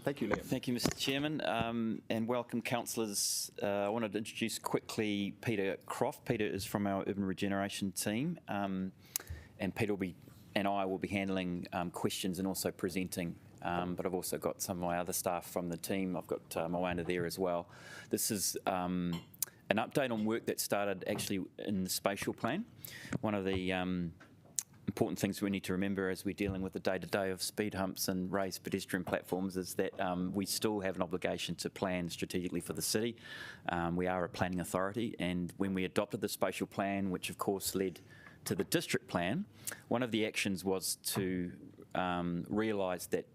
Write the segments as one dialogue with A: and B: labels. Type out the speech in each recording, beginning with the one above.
A: Thank you, Liam.
B: Thank you, Mr. Chairman, and welcome, councillors. I wanted to introduce quickly Peter Croft. Peter is from our urban regeneration team, and Peter and I will be handling questions and also presenting. But I've also got some of my other staff from the team. I've got Moana there as well. This is an update on work that started actually in the spatial plan. One of the important things we need to remember as we're dealing with the day-to-day of speed humps and raised pedestrian platforms is that we still have an obligation to plan strategically for the city. We are a planning authority, and when we adopted the spatial plan, which of course led to the district plan, one of the actions was to realise that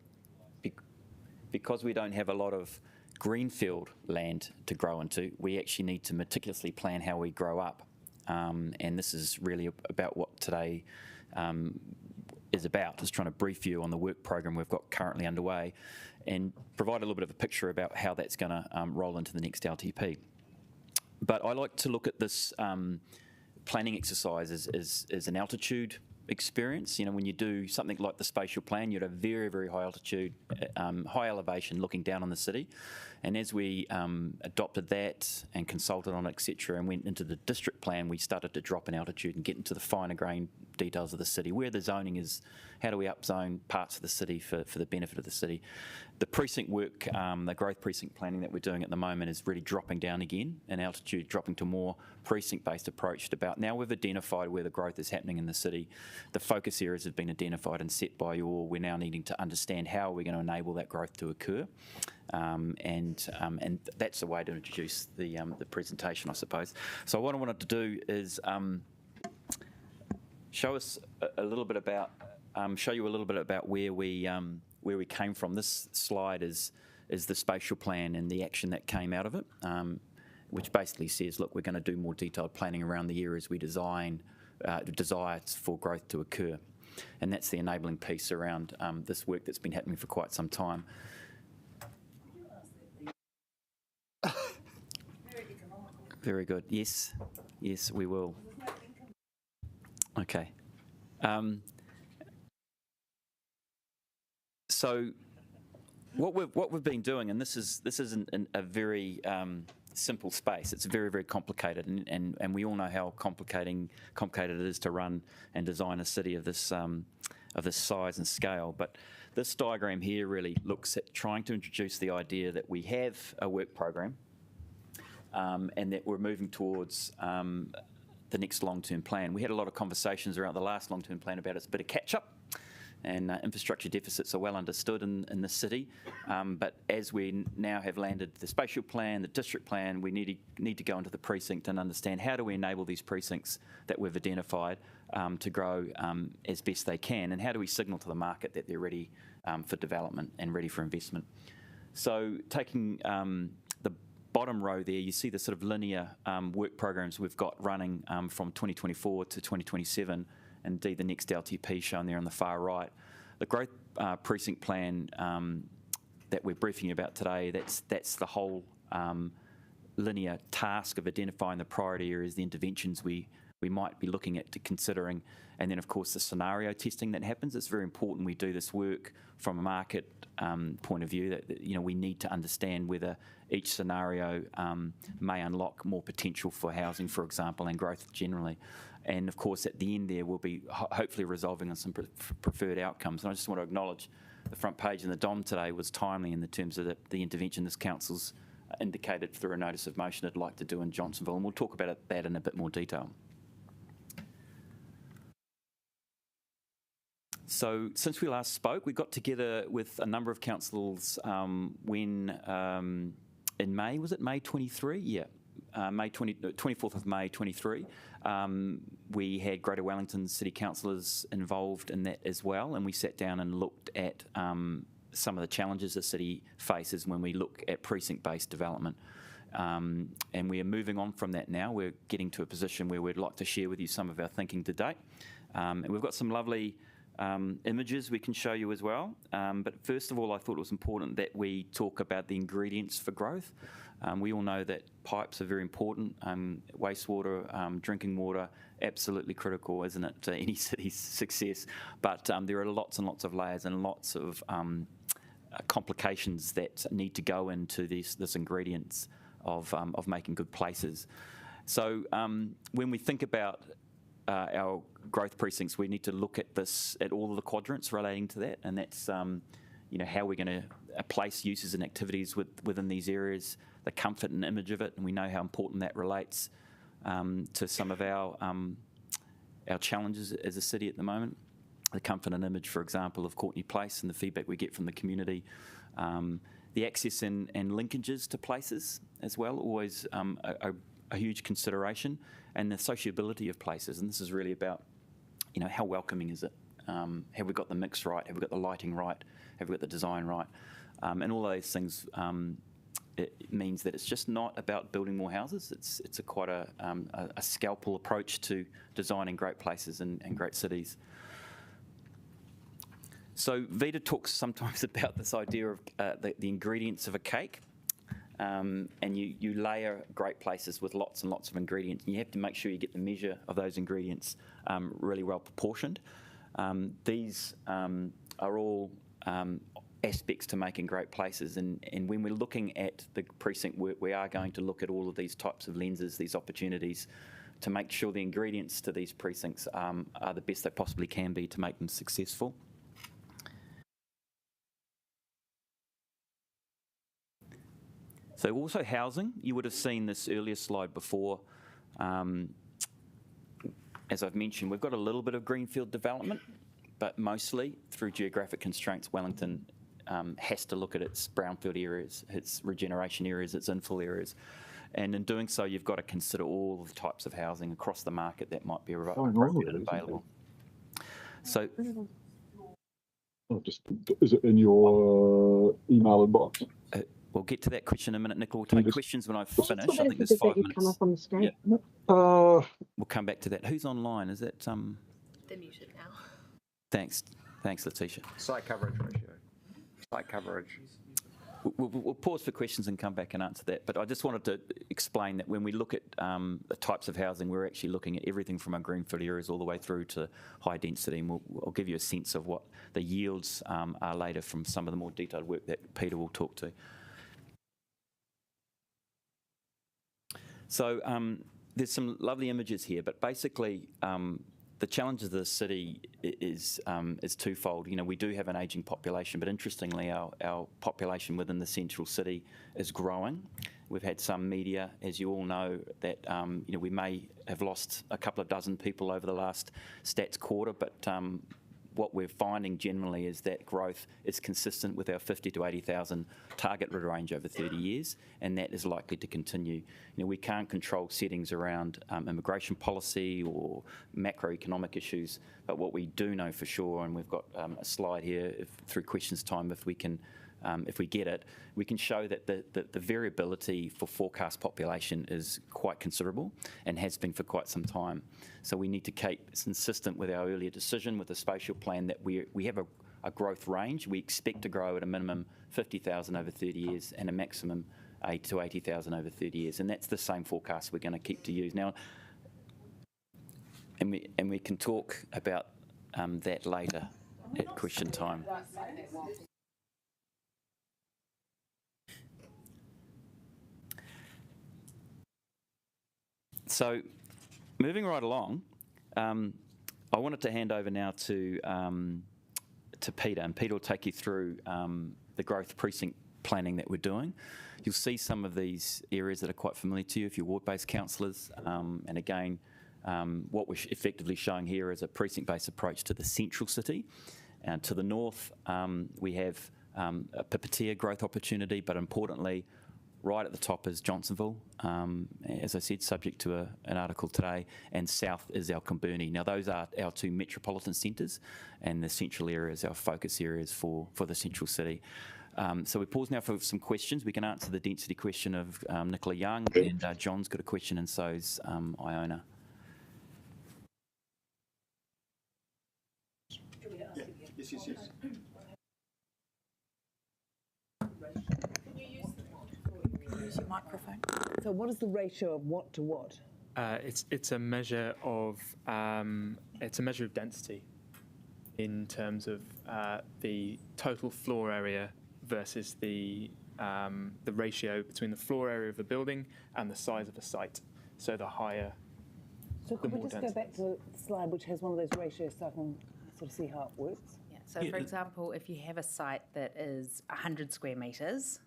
B: because we don't have a lot of greenfield land to grow into, we actually need to meticulously plan how we grow up. And this is really about what today is about, is trying to brief you on the work program we've got currently underway and provide a little bit of a picture about how that's going to roll into the next LTP. But I like to look at this planning exercise as an altitude experience. You know, when you do something like the spatial plan, you're at a very, very high altitude, high elevation looking down on the city. And as we adopted that and consulted on it, etc., and went into the district plan, we started to drop in altitude and get into the finer grained details of the city, where the zoning is, how do we upzone parts of the city for the benefit of the city. The precinct work, the growth precinct planning that we're doing at the moment is really dropping down again in altitude, dropping to more precinct-based approach to about, now we've identified where the growth is happening in the city. The focus areas have been identified and set by you all. We're now needing to understand how we're going to enable that growth to occur. And that's a way to introduce the presentation, I suppose. So what I wanted to do is show us a little bit about, show you a little bit about where we came from. This slide is the spatial plan and the action that came out of it, which basically says, look, we're going to do more detailed planning around the areas we desire for growth to occur. And that's the enabling piece around this work that's been happening for quite some time. Very good. Yes, yes, we will. Okay. So what we've been doing, and this isn't a very simple space. It's very, very complicated, and we all know how complicated it is to run and design a city of this size and scale. But this diagram here really looks at trying to introduce the idea that we have a work program, and that we're moving towards the next long-term plan. We had a lot of conversations around the last long-term plan about it's a bit of catch-up, and infrastructure deficits are well understood in the city. But as we now have landed the spatial plan, the district plan, we need to go into the precinct and understand how do we enable these precincts that we've identified to grow as best they can, and how do we signal to the market that they're ready for development and ready for investment. So taking the bottom row there, you see the sort of linear work programs we've got running from 2024 to 2027, and indeed the next LTP shown there on the far right. The growth precinct plan that we're briefing you about today, that's the whole linear task of identifying the priority areas, the interventions we might be looking at to considering, and then of course the scenario testing that happens. It's very important we do this work from a market point of view, that you know, we need to understand whether each scenario may unlock more potential for housing, for example, and growth generally. And of course at the end there we'll be hopefully resolving on some preferred outcomes. And I just want to acknowledge the front page in the DOM today was timely in the terms of the intervention this council's indicated through a notice of motion it'd like to do in Johnsonville, and we'll talk about that in a bit more detail. So since we last spoke, we got together with a number of councils when in May, was it May 23? Yeah, 24th of May 23. We had Greater Wellington City Councillors involved in that as well, and we sat down and looked at some of the challenges the city faces when we look at precinct-based development. And we are moving on from that now. We're getting to a position where we'd like to share with you some of our thinking to date. And we've got some lovely images we can show you as well. But first of all, I thought it was important that we talk about the ingredients for growth. We all know that pipes are very important. Wastewater, drinking water, absolutely critical, isn't it, to any city's success? But there are lots and lots of layers and lots of complications that need to go into this ingredients of making good places. So when we think about our growth precincts, we need to look at this, at all of the quadrants relating to that, and that's how we're going to place uses and activities within these areas, the comfort and image of it, and we know how important that relates to some of our challenges as a city at the moment. The comfort and image, for example, of Courtney Place and the feedback we get from the community. The access and linkages to places as well, always a huge consideration, and the sociability of places. And this is really about, how welcoming is it? Have we got the mix right? Have we got the lighting right? Have we got the design right? And all those things, it means that it's just not about building more houses. It's quite a scalpel approach to designing great places and great cities. So Vita talks sometimes about this idea of the ingredients of a cake. And you layer great places with lots and lots of ingredients. And you have to make sure you get the measure of those ingredients really well proportioned. These are all aspects to making great places. And when we're looking at the precinct work, we are going to look at all of these types of lenses, these opportunities, to make sure the ingredients to these precincts are the best they possibly can be to make them successful. So also housing, you would have seen this earlier slide before. As I've mentioned, we've got a little bit of greenfield development, but mostly through geographic constraints, Wellington has to look at its brownfield areas, its regeneration areas, its infill areas. And in doing so, you've got to consider all the types of housing across the market that might be appropriate and available. So,
A: is it in your email inbox?
B: We'll get to that question in a minute, Nicola. We'll take questions when I finish. I think there's 5 minutes.
C: Come up on the screen.
B: Yeah. We'll come back to that. Who's online? Is that
D: They're muted now.
B: Thanks, Letitia.
E: Site coverage ratio. Site coverage.
B: We'll pause for questions and come back and answer that. But I just wanted to explain that when we look at the types of housing, we're actually looking at everything from our greenfield areas all the way through to high density. And I'll give you a sense of what the yields are later from some of the more detailed work that Peter will talk to. So there's some lovely images here, but basically the challenge of the city is twofold. We do have an ageing population, but interestingly, our population within the central city is growing. We've had some media, as you all know, that we may have lost a couple of dozen people over the last stats quarter, but what we're finding generally is that growth is consistent with our 50 to 80,000 target range over 30 years, and that is likely to continue. We can't control settings around immigration policy or macroeconomic issues, but what we do know for sure, and we've got a slide here through questions time if we can. If we get it, we can show that the variability for forecast population is quite considerable and has been for quite some time. So we need to keep consistent with our earlier decision with the spatial plan that we have a growth range. We expect to grow at a minimum 50,000 over 30 years and a maximum 80 to 80,000 over 30 years. And that's the same forecast we're going to keep to use. Now, and we can talk about that later at question time. So, moving right along, I wanted to hand over now to Peter, and Peter will take you through the growth precinct planning that we're doing. You'll see some of these areas that are quite familiar to you if you're ward-based councillors, and again, what we're effectively showing here is a precinct-based approach to the central city. And to the north, we have a Papatea growth opportunity, but importantly, right at the top is Johnsonville, as I said, subject to an article today, and south is our Kilbirnie. Now, those are our 2 metropolitan centres, and the central area is our focus areas for the central city. So we pause now for some questions. We can answer the density question of Nicola Young, and John's got a question, and so's Iona.
A: Yes.
D: Use your microphone.
C: So what is the ratio of what to what?
F: It's a measure of density in terms of the total floor area versus the ratio between the floor area of the building and the size of the site. So the higher,
C: So could
F: the
C: we
F: more
C: just go
F: dense
C: back to the slide which has one of those ratios so I can sort of see how it works?
D: Yeah. So, for example, if you have a site that is 100 square metres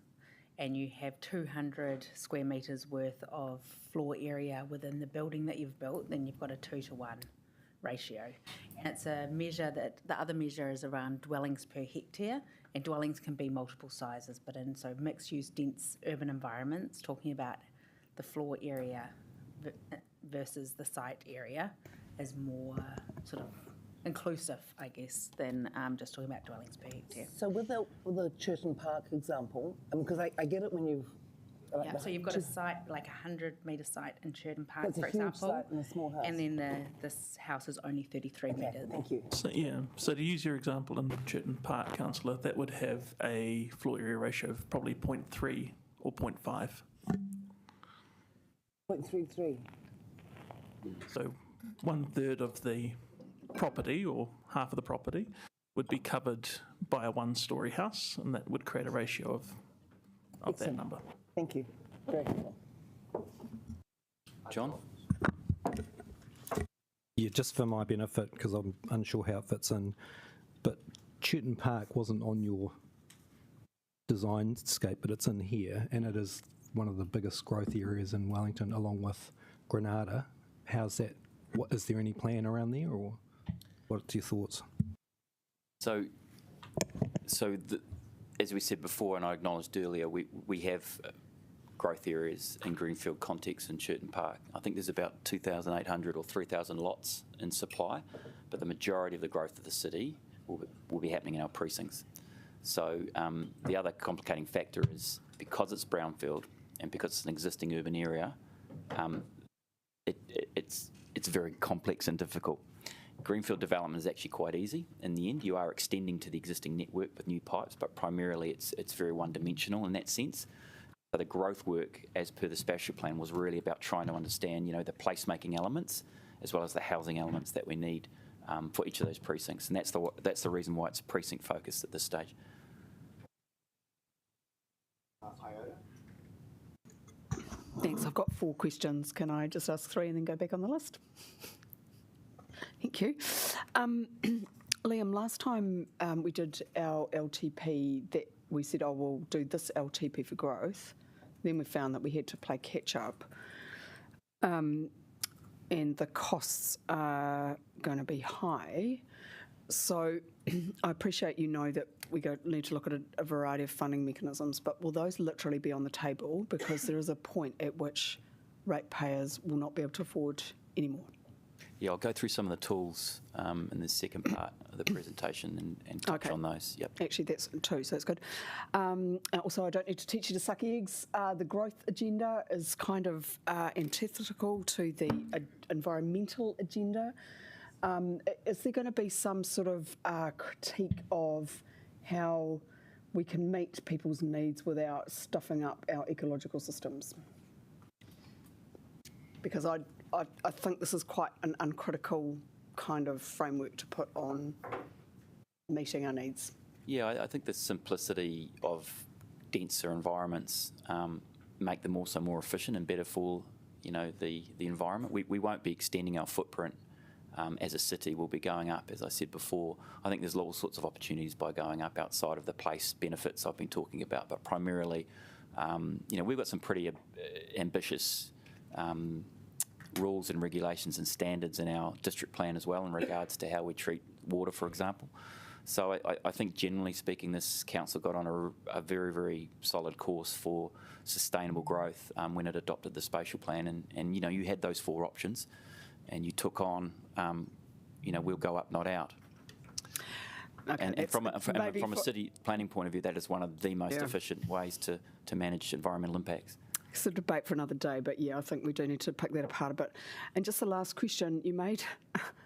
D: and you have 200 square metres worth of floor area within the building that you've built, then you've got a 2:1 ratio. And it's a measure that the other measure is around dwellings per hectare, and dwellings can be multiple sizes, but in so mixed-use, dense urban environments, talking about the floor area versus the site area is more sort of inclusive, I guess, than just talking about dwellings per hectare.
C: So with the Churton Park example, because I get it when you've...
D: Yeah, so you've got a site, like a 100-metre site in Churton Park,
C: That's a
D: for
C: huge
D: example.
C: site and a small house.
D: And then this house is only 33
C: Okay,
D: metres.
C: thank you.
G: So to use your example in Churton Park, councillor, that would have a floor area ratio of probably 0.3 or 0.5.
C: 0.33.
G: So 1/3 of the property or half of the property would be covered by a one-storey house, and that would create a ratio of that
C: Excellent.
G: number.
C: Thank you. Very helpful.
B: John?
H: Yeah, just for my benefit, because I'm unsure how it fits in, but Churton Park wasn't on your design scape, but it's in here, and it is one of the biggest growth areas in Wellington, along with Granada. How's that? What, is there any plan around there, or what's your thoughts?
B: As we said before, and I acknowledged earlier, we have growth areas in greenfield context in Churton Park. I think there's about 2,800 or 3,000 lots in supply, but the majority of the growth of the city will be happening in our precincts. So the other complicating factor is because it's brownfield and because it's an existing urban area, it's very complex and difficult. Greenfield development is actually quite easy. In the end, you are extending to the existing network with new pipes, but primarily it's very one-dimensional in that sense. So the growth work, as per the spatial plan, was really about trying to understand, the placemaking elements as well as the housing elements that we need for each of those precincts, and that's the reason why it's precinct focused at this stage.
I: Thanks. I've got 4 questions. Can I just ask 3 and then go back on the list? Thank you. Liam, last time we did our LTP, that we said, oh, we'll do this LTP for growth. Then we found that we had to play catch up. And the costs are going to be high. So I appreciate that we need to look at a variety of funding mechanisms, but will those literally be on the table? Because there is a point at which ratepayers will not be able to afford anymore.
B: Yeah, I'll go through some of the tools in the second part of the presentation and touch on those. Yep.
I: Actually, that's 2, so that's good. Also, I don't need to teach you to suck eggs. The growth agenda is kind of antithetical to the environmental agenda. Is there going to be some sort of critique of how we can meet people's needs without stuffing up our ecological systems? Because I think this is quite an uncritical kind of framework to put on meeting our needs.
B: Yeah, I think the simplicity of denser environments make them also more efficient and better for the environment. We won't be extending our footprint as a city. We'll be going up, as I said before. I think there's all sorts of opportunities by going up outside of the place benefits I've been talking about, but primarily, we've got some pretty ambitious rules and regulations and standards in our district plan as well in regards to how we treat water, for example. So I think generally speaking, this council got on a very, very solid course for sustainable growth when it adopted the spatial plan. And you had those 4 options and you took on, we'll go up, not out.
I: Okay,
B: and from a city planning point of view, that is one of the most efficient ways to manage environmental impacts.
I: It's a debate for another day, but yeah, I think we do need to pick that apart a bit. And just the last question, you made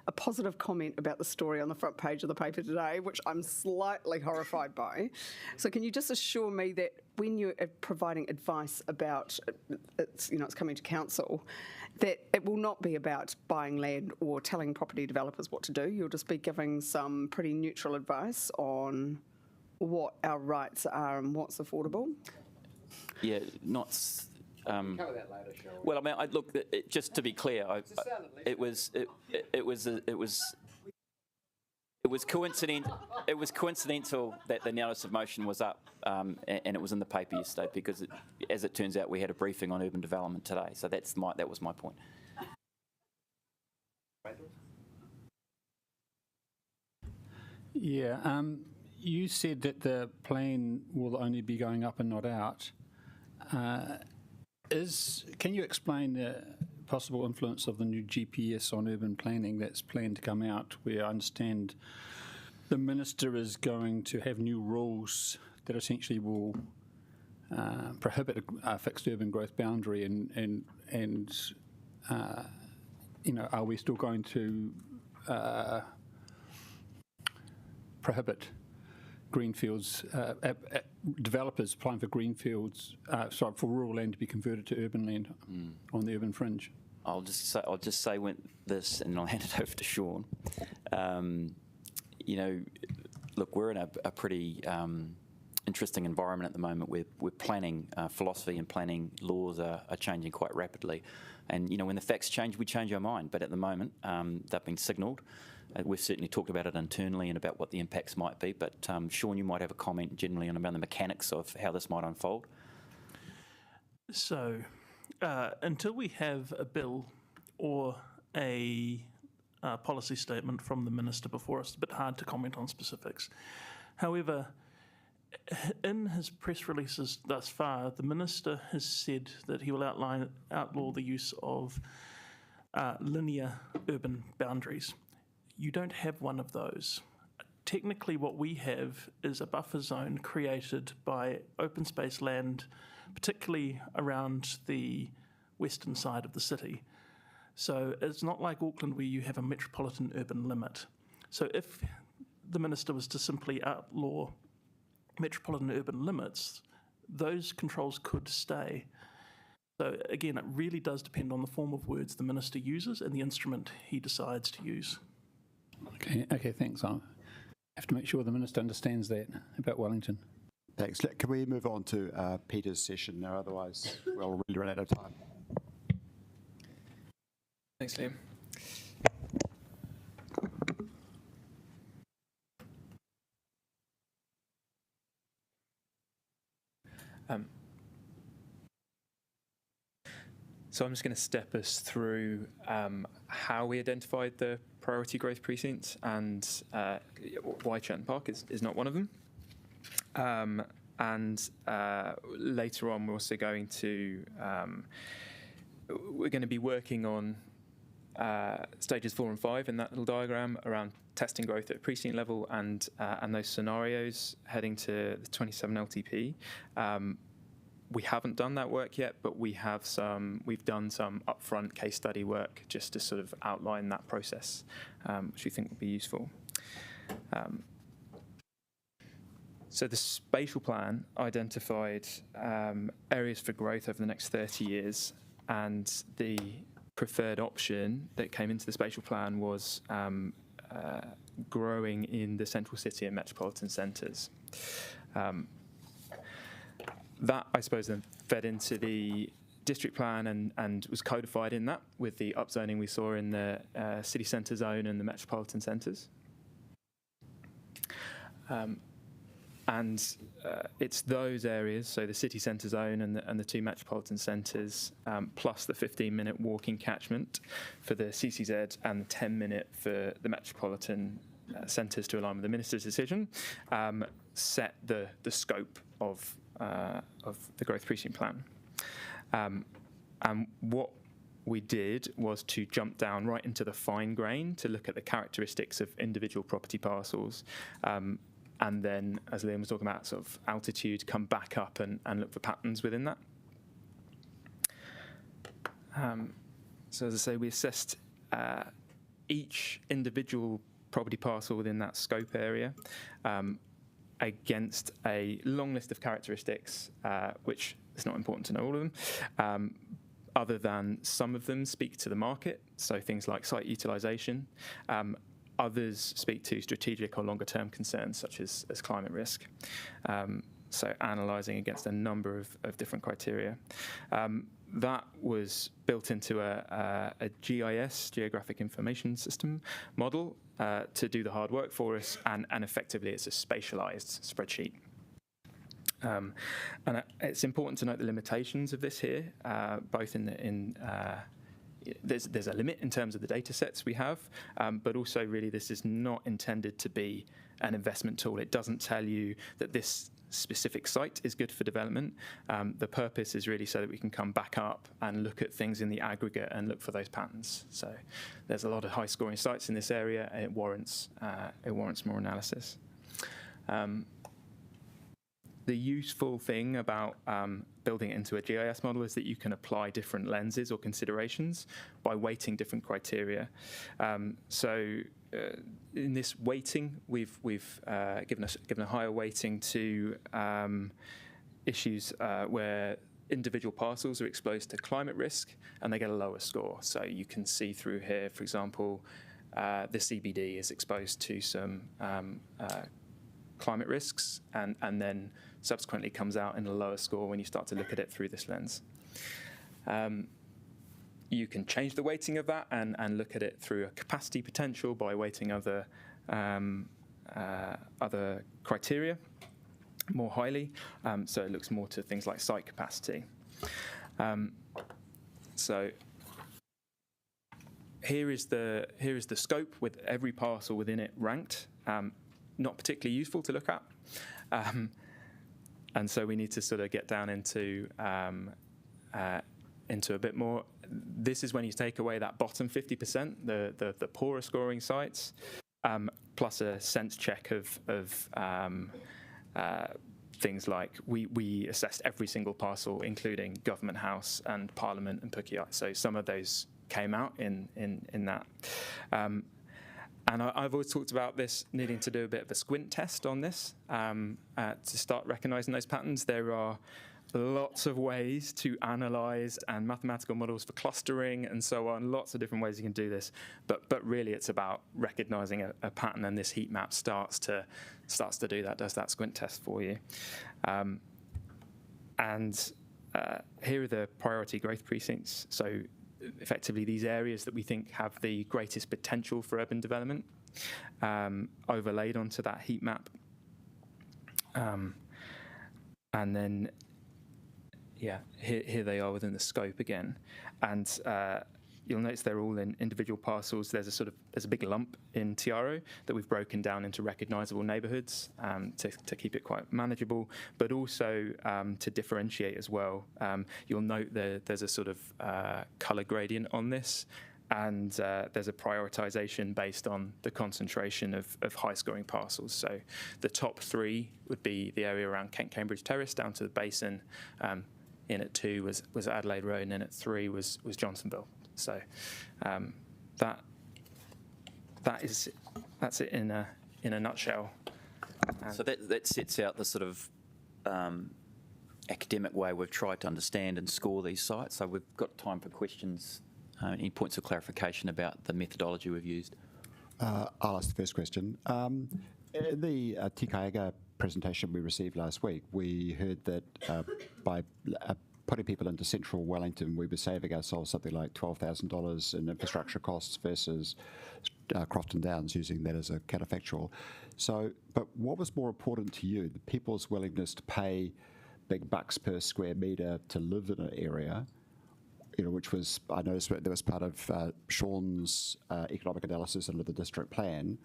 I: a positive comment about the story on the front page of the paper today, which I'm slightly horrified by. So can you just assure me that when you're providing advice about it's coming to council, that it will not be about buying land or telling property developers what to do? You'll just be giving some pretty neutral advice on what our rights are and what's affordable?
B: Yeah, not.
E: Cover that later, shall we?
B: Well, I mean, look. Just to be clear, it was coincidental that the notice of motion was up, and it was in the paper yesterday because, as it turns out, we had a briefing on urban development today. So that was my point.
J: Yeah, you said that the plan will only be going up and not out. Can you explain the possible influence of the new GPS on urban planning that's planned to come out, where I understand the minister is going to have new rules that essentially will prohibit a fixed urban growth boundary, and are we still going to prohibit greenfields, developers applying for greenfields, for rural land to be converted to urban land on the urban fringe?
B: I'll just say this, and I'll hand it over to Sean. Look, we're in a pretty interesting environment at the moment where planning philosophy and planning laws are changing quite rapidly. And, when the facts change, we change our mind. But at the moment, they've been signalled. We've certainly talked about it internally and about what the impacts might be. But, Sean, you might have a comment generally on about the mechanics of how this might unfold.
G: So, until we have a bill or a policy statement from the minister before us, it's a bit hard to comment on specifics. However, in his press releases thus far, the minister has said that he will outlaw the use of linear urban boundaries. You don't have one of those. Technically, what we have is a buffer zone created by open space land, particularly around the western side of the city. So it's not like Auckland where you have a metropolitan urban limit. So if the minister was to simply outlaw metropolitan urban limits, those controls could stay. So again, it really does depend on the form of words the minister uses and the instrument he decides to use.
J: Okay, thanks. I'll have to make sure the minister understands that about Wellington.
K: Thanks. Can we move on to Peter's session now? Otherwise, we'll really run out of time.
F: Thanks, Liam. So I'm just going to step us through how we identified the priority growth precincts and why Churton Park is not one of them. And later on, we're also going to be working on stages 4 and 5 in that little diagram around testing growth at precinct level and those scenarios heading to the 27 LTP. We haven't done that work yet, but we've done some upfront case study work just to sort of outline that process, which we think will be useful. So the spatial plan identified areas for growth over the next 30 years, and the preferred option that came into the spatial plan was growing in the central city and metropolitan centres. That, I suppose, then fed into the district plan and was codified in that with the upzoning we saw in the city centre zone and the metropolitan centres. And it's those areas, so the city centre zone and the 2 metropolitan centres, plus the 15-minute walking catchment for the CCZ and the 10-minute for the metropolitan centres to align with the minister's decision, set the scope of the growth precinct plan. And what we did was to jump down right into the fine grain to look at the characteristics of individual property parcels. And then, as Liam was talking about, sort of altitude, come back up and look for patterns within that. So as I say, we assessed each individual property parcel within that scope area against a long list of characteristics, which is not important to know all of them, other than some of them speak to the market, so things like site utilisation. Others speak to strategic or longer term concerns such as climate risk. So analysing against a number of different criteria. That was built into a GIS, Geographic Information System model, to do the hard work for us, and effectively it's a spatialised spreadsheet. And it's important to note the limitations of this here, both there's a limit in terms of the data sets we have, but also really this is not intended to be an investment tool. It doesn't tell you that this specific site is good for development. The purpose is really so that we can come back up and look at things in the aggregate and look for those patterns. So there's a lot of high-scoring sites in this area, and it warrants more analysis. The useful thing about building it into a GIS model is that you can apply different lenses or considerations by weighting different criteria. In this weighting, we've given a higher weighting to issues where individual parcels are exposed to climate risk and they get a lower score. So you can see through here, for example, the CBD is exposed to some climate risks and then subsequently comes out in a lower score when you start to look at it through this lens. You can change the weighting of that and look at it through a capacity potential by weighting other criteria more highly. So it looks more to things like site capacity. So here is the scope with every parcel within it ranked. Not particularly useful to look at. And so we need to sort of get down into a bit more. This is when you take away that bottom 50%, the poorer scoring sites, plus a sense check of things like we assessed every single parcel, including Government House and Parliament and Pukeai. So some of those came out in that. And I've always talked about this needing to do a bit of a squint test on this to start recognising those patterns. There are lots of ways to analyse and mathematical models for clustering and so on, lots of different ways you can do this. But really it's about recognising a pattern, and this heat map starts to do that, does that squint test for you. Here are the priority growth precincts. So effectively these areas that we think have the greatest potential for urban development, overlaid onto that heat map. And then, yeah, here they are within the scope again. And you'll notice they're all in individual parcels. There's a big lump in Tiaro that we've broken down into recognisable neighbourhoods to keep it quite manageable, but also to differentiate as well. You'll note there's a sort of colour gradient on this, and there's a prioritisation based on the concentration of high-scoring parcels. So the top three would be the area around Cambridge Terrace down to the basin. In at 2 was Adelaide Road, and in at 3 was Johnsonville. So that's it in a nutshell.
B: So that sets out the sort of academic way we've tried to understand and score these sites. So we've got time for questions. Any points of clarification about the methodology we've used?
K: I'll ask the first question. In the Tikaiga presentation we received last week, we heard that by putting people into central Wellington, we were saving ourselves something like $12,000 in infrastructure costs versus Crofton Downs, using that as a counterfactual. So, but what was more important to you, the people's willingness to pay big bucks per square metre to live in an area, which was, I noticed that was part of Sean's economic analysis under the district plan,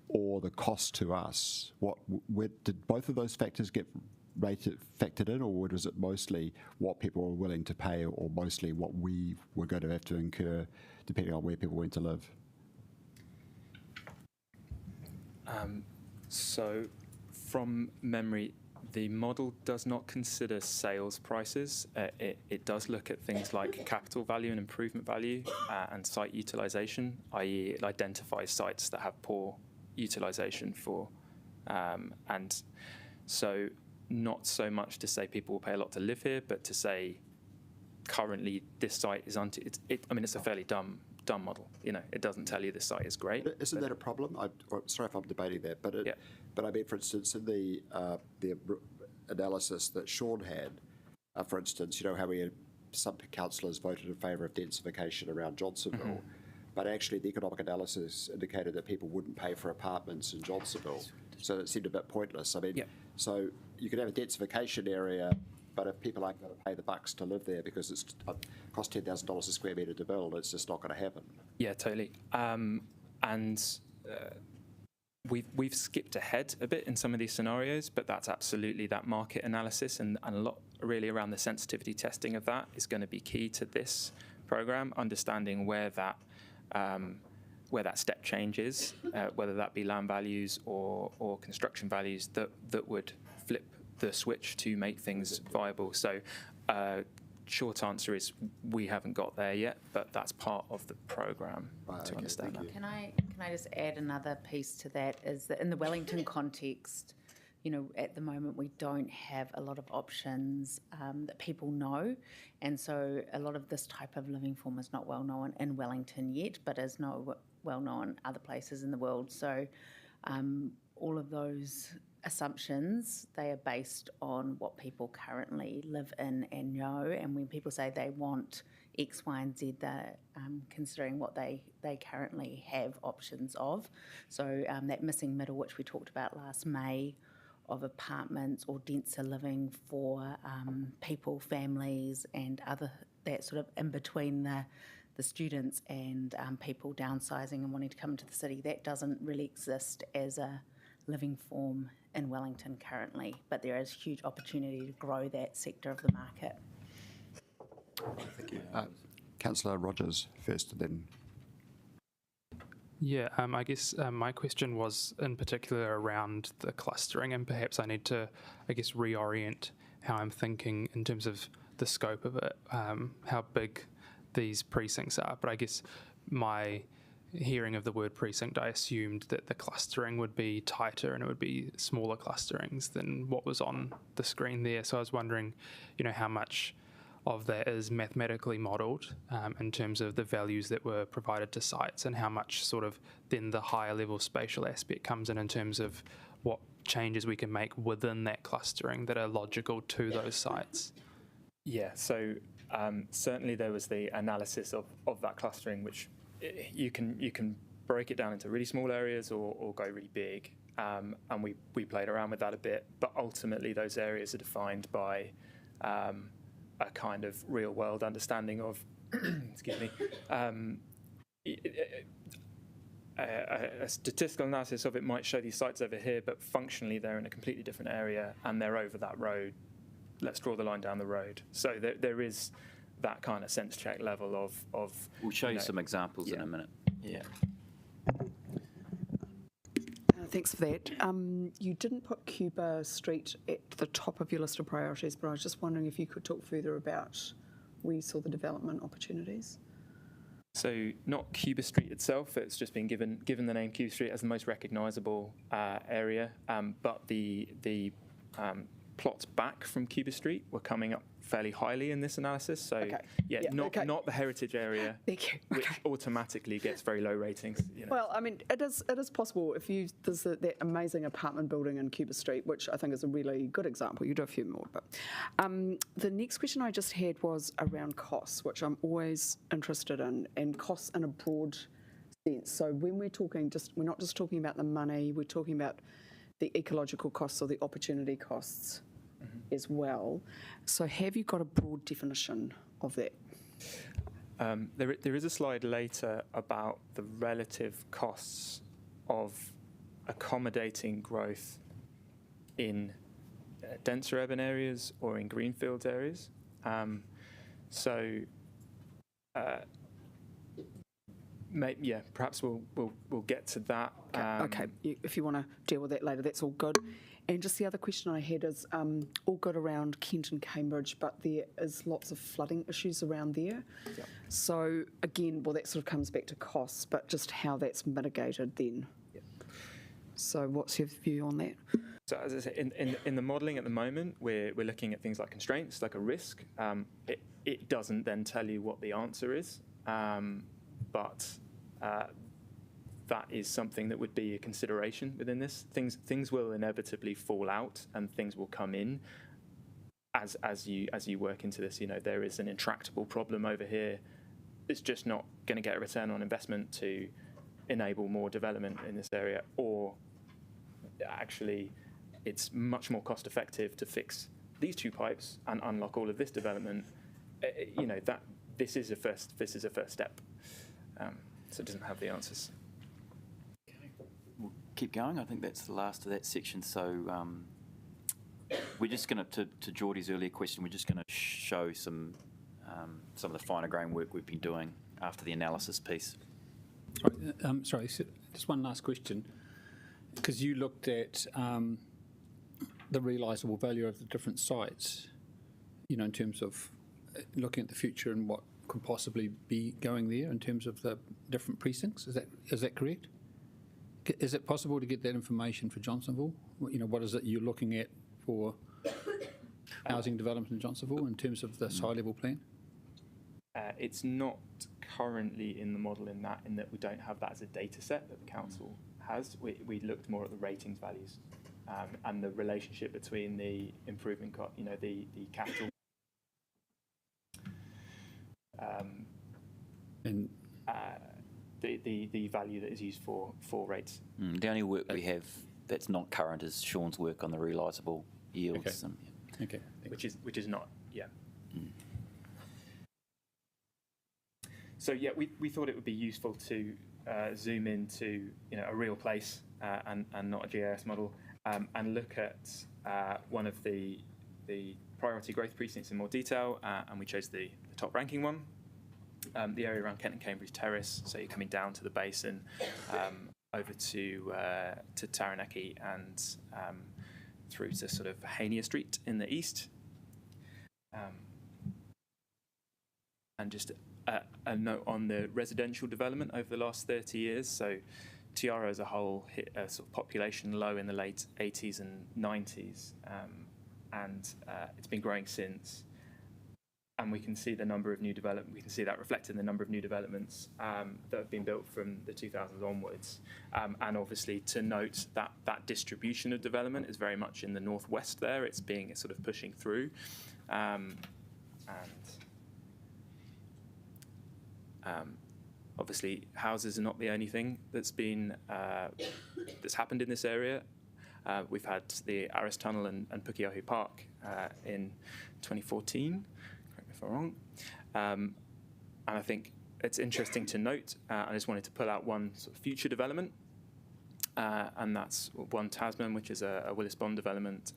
K: or the cost to us? Did both of those factors get factored in, or was it mostly what people were willing to pay, or mostly what we were going to have to incur depending on where people went to live?
F: So from memory, the model does not consider sales prices. It does look at things like capital value and improvement value and site utilisation, i.e. it identifies sites that have poor utilisation for, and so not so much to say people will pay a lot to live here, but to say currently this site is it's a fairly dumb dumb model. It doesn't tell you the site is great.
K: Isn't that a problem? Sorry if I'm debating that, but but I mean, for instance, in the analysis that Sean had, for instance, how we had some councillors voted in favour of densification around Johnsonville, but actually the economic analysis indicated that people wouldn't pay for apartments in Johnsonville, so it seemed a bit pointless. I mean, so you could have a densification area, but if people aren't going to pay the bucks to live there because it's cost $10,000 a square metre to build, it's just not going to happen.
F: Yeah, totally. We've skipped ahead a bit in some of these scenarios, but that's absolutely that market analysis and a lot really around the sensitivity testing of that is going to be key to this program, understanding where that step change is, whether that be land values or construction values that would flip the switch to make things viable. So short answer is we haven't got there yet, but that's part of the program to understand that.
D: Can I just add another piece to that, is that in the Wellington context, at the moment we don't have a lot of options that people know, and so a lot of this type of living form is not well known in Wellington yet, but is well known other places in the world. So all of those assumptions, they are based on what people currently live in and know, and when people say they want X, Y and Z, they're considering what they currently have options of. So that missing middle, which we talked about last May, of apartments or denser living for people, families and other, that sort of in between the students and people downsizing and wanting to come into the city, that doesn't really exist as a living form in Wellington currently, but there is huge opportunity to grow that sector of the market.
K: Thank you. Councillor Rogers first, and then.
L: Yeah, I guess my question was in particular around the clustering, and perhaps I need to, reorient how I'm thinking in terms of the scope of it, how big these precincts are. But I guess my hearing of the word precinct, I assumed that the clustering would be tighter and it would be smaller clusterings than what was on the screen there. So I was wondering, how much of that is mathematically modelled in terms of the values that were provided to sites, and how much sort of then the higher level spatial aspect comes in terms of what changes we can make within that clustering that are logical to those sites.
F: Yeah, so certainly there was the analysis of that clustering, which you can break it down into really small areas or go really big, and we played around with that a bit, but ultimately those areas are defined by a kind of real world understanding of excuse me, a statistical analysis of it might show these sites over here, but functionally they're in a completely different area and they're over that road. Let's draw the line down the road. So there is that kind of sense check level of
B: we'll show you some examples in a minute. Yeah.
I: Thanks for that. You didn't put Cuba Street at the top of your list of priorities, but I was just wondering if you could talk further about where you saw the development opportunities.
F: So not Cuba Street itself, it's just been given the name Cuba Street as the most recognisable area, but the plots back from Cuba Street were coming up fairly highly in this analysis. So not the heritage area, which automatically gets very low ratings.
I: Well, I mean, it is possible if there's that amazing apartment building in Cuba Street, which I think is a really good example. You do a few more, but the next question I just had was around costs, which I'm always interested in, and costs in a broad sense. So when we're talking, we're not just talking about the money, we're talking about the ecological costs or the opportunity costs as well. So have you got a broad definition of that?
F: There is a slide later about the relative costs of accommodating growth in denser urban areas or in greenfields areas. Perhaps we'll get to that.
I: Okay. If you want to deal with that later, that's all good. And just the other question I had is all good around Kent and Cambridge, but there is lots of flooding issues around there. Yep. So again, that sort of comes back to costs, but just how that's mitigated then. Yep. So what's your view on that?
F: So as I say, in the modelling at the moment, we're looking at things like constraints, like a risk. It doesn't then tell you what the answer is. but that is something that would be a consideration within this. Things will inevitably fall out, and things will come in as you work into this. You know, there is an intractable problem over here. It's just not going to get a return on investment to enable more development in this area, or actually it's much more cost effective to fix these two pipes and unlock all of this development. You know, that this is a first step. So it doesn't have the answers.
B: We'll keep going. I think that's the last of that section. So we're just going to Geordie's earlier question, we're just going to show some of the finer grain work we've been doing after the analysis piece.
J: Sorry, just one last question. Because you looked at the realisable value of the different sites, you know, in terms of looking at the future and what could possibly be going there in terms of the different precincts. Is that correct? Is it possible to get that information for Johnsonville? You know, what is it you're looking at for housing development in Johnsonville in terms of this high-level plan?
F: It's not currently in the model in that we don't have that as a data set that the council has. We looked more at the ratings values and the relationship between the improvement, the capital and the value that is used for rates.
B: The only work we have that's not current is Sean's work on the realisable yields.
J: Okay.
F: Which is not, yeah. So yeah, we thought it would be useful to zoom into a real place and not a GIS model, and look at one of the priority growth precincts in more detail, and we chose the top ranking one, the area around Kent and Cambridge Terrace. So you're coming down to the basin, over to Taranaki and through to sort of Hania Street in the east, and just a note on the residential development over the last 30 years. So Tiara as a whole hit a sort of population low in the late 80s and 90s, and it's been growing since. And we can see the number of new development. We can see that reflected in the number of new developments that have been built from the 2000s onwards. And obviously, to note that that distribution of development is very much in the northwest. There, it's sort of pushing through, obviously, houses are not the only thing that's happened in this area. We've had the Aris Tunnel and Pukeahu Park in 2014. If I'm wrong, and I think it's interesting to note. I just wanted to pull out one sort of future development, and that's One Tasman, which is a Willis Bond development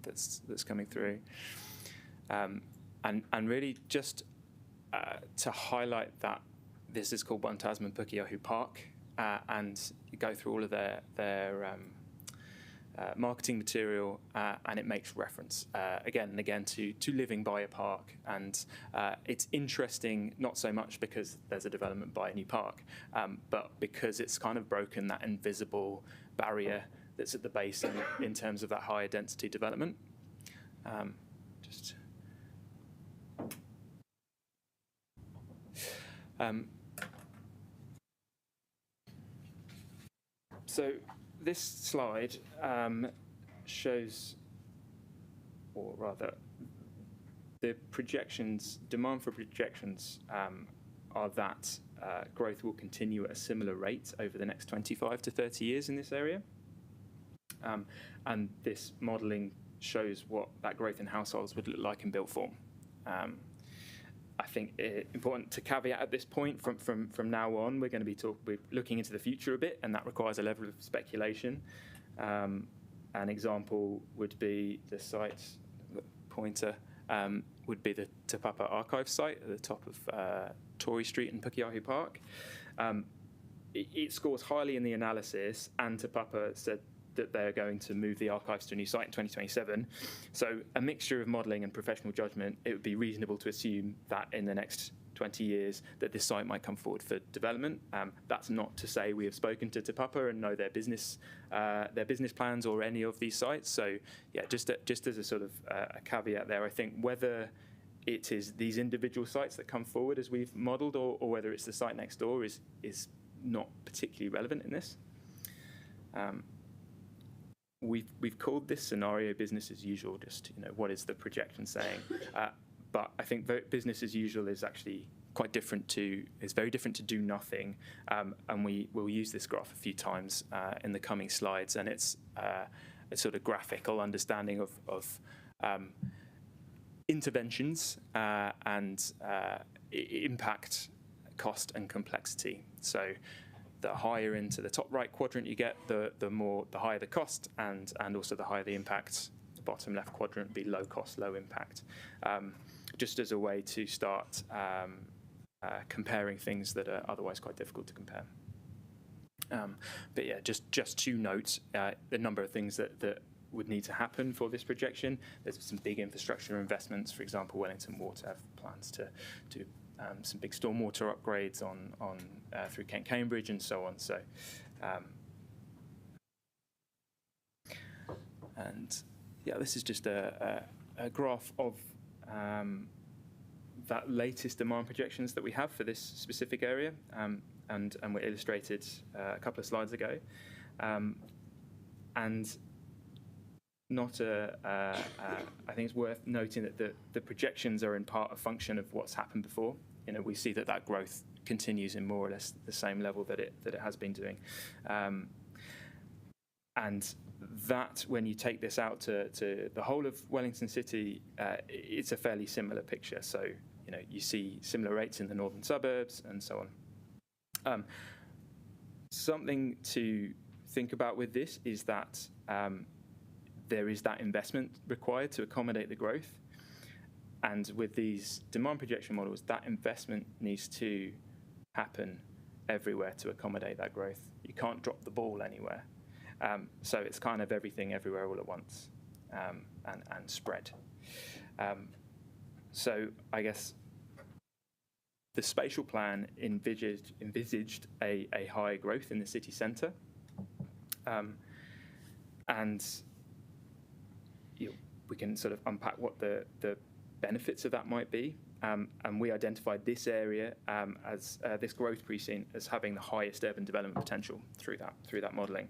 F: that's coming through, and really just to highlight that this is called One Tasman Pukeahu Park, and you go through all of their marketing material, and it makes reference again and again to living by a park. And it's interesting, not so much because there's a development by a new park, but because it's kind of broken that invisible barrier that's at the base in terms of that higher density development. So this slide shows, or rather, the projections, demand for projections are that growth will continue at a similar rate over the next 25 to 30 years in this area. And this modelling shows what that growth in households would look like in built form. I think it's important to caveat at this point, from now on, we're going to be looking into the future a bit, and that requires a level of speculation. An example would be the site pointer, would be the Te Papa Archive site at the top of Tory Street in Pukeahu Park. It scores highly in the analysis, and Te Papa said that they're going to move the archives to a new site in 2027. So a mixture of modelling and professional judgment, it would be reasonable to assume that in the next 20 years that this site might come forward for development. That's not to say we have spoken to Te Papa and know their business plans or any of these sites. So yeah, just as a sort of a caveat there, I think whether it is these individual sites that come forward as we've modelled, or whether it's the site next door is not particularly relevant in this. We've called this scenario business as usual, just, what is the projection saying? But I think business as usual is actually quite different it's very different to do nothing. And we will use this graph a few times in the coming slides, and it's a sort of graphical understanding of interventions and impact, cost and complexity. So the higher into the top right quadrant you get, the higher the cost and also the higher the impact. The bottom left quadrant would be low cost, low impact. Just as a way to start comparing things that are otherwise quite difficult to compare. But yeah, just to note the number of things that would need to happen for this projection. There's some big infrastructure investments. For example, Wellington Water have plans to do some big stormwater upgrades on through Kent Cambridge and so on. So, and yeah, this is just a graph of that latest demand projections that we have for this specific area, and were illustrated a couple of slides ago, and not I think it's worth noting that the projections are in part a function of what's happened before. We see that growth continues in more or less the same level that it has been doing, and that when you take this out to the whole of Wellington City, it's a fairly similar picture. So you see similar rates in the northern suburbs and so on. Something to think about with this is that there is that investment required to accommodate the growth. And with these demand projection models, that investment needs to happen everywhere to accommodate that growth. You can't drop the ball anywhere. So it's kind of everything everywhere all at once, and spread. So I guess the spatial plan envisaged a high growth in the city centre, and we can sort of unpack what the benefits of that might be. And we identified this area as this growth precinct as having the highest urban development potential through that modelling,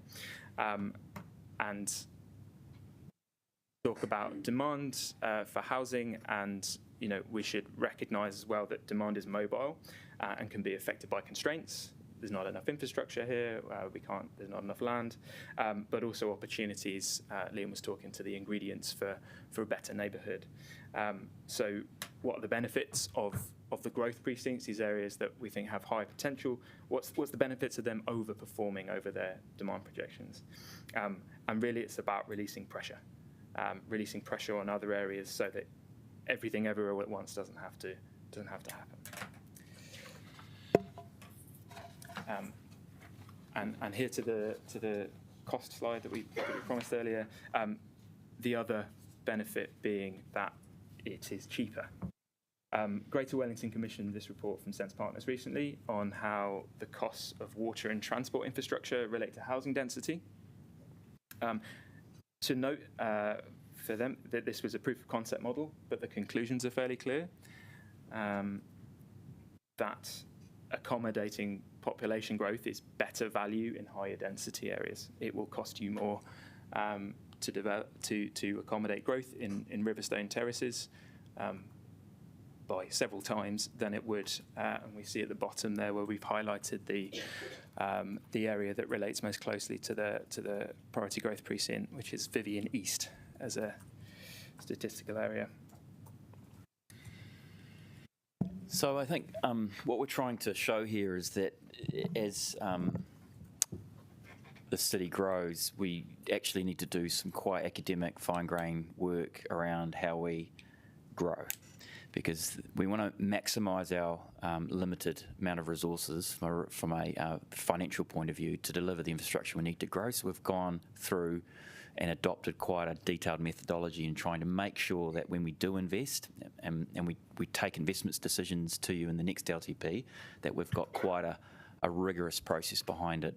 F: and talk about demand for housing. And we should recognise as well that demand is mobile and can be affected by constraints. There's not enough infrastructure here. There's not enough land, but also opportunities. Liam was talking to the ingredients for a better neighbourhood. So what are the benefits of the growth precincts, these areas that we think have high potential? What's the benefits of them overperforming over their demand projections? And really it's about releasing pressure on other areas so that everything everywhere all at once doesn't have to happen. And here to the cost slide that we promised earlier, the other benefit being that it is cheaper. Greater Wellington commissioned this report from Sense Partners recently on how the costs of water and transport infrastructure relate to housing density. To note for them that this was a proof of concept model, but the conclusions are fairly clear. That accommodating population growth is better value in higher density areas. It will cost you more to develop to accommodate growth in Riverstone terraces by several times than it would, and we see at the bottom there where we've highlighted the area that relates most closely to the priority growth precinct, which is Vivian East as a statistical area.
B: So I think what we're trying to show here is that as the city grows, we actually need to do some quite academic, fine-grained work around how we grow, because we want to maximise our limited amount of resources from a financial point of view to deliver the infrastructure we need to grow. So we've gone through and adopted quite a detailed methodology in trying to make sure that when we do invest, and we take investments decisions to you in the next LTP, that we've got quite a rigorous process behind it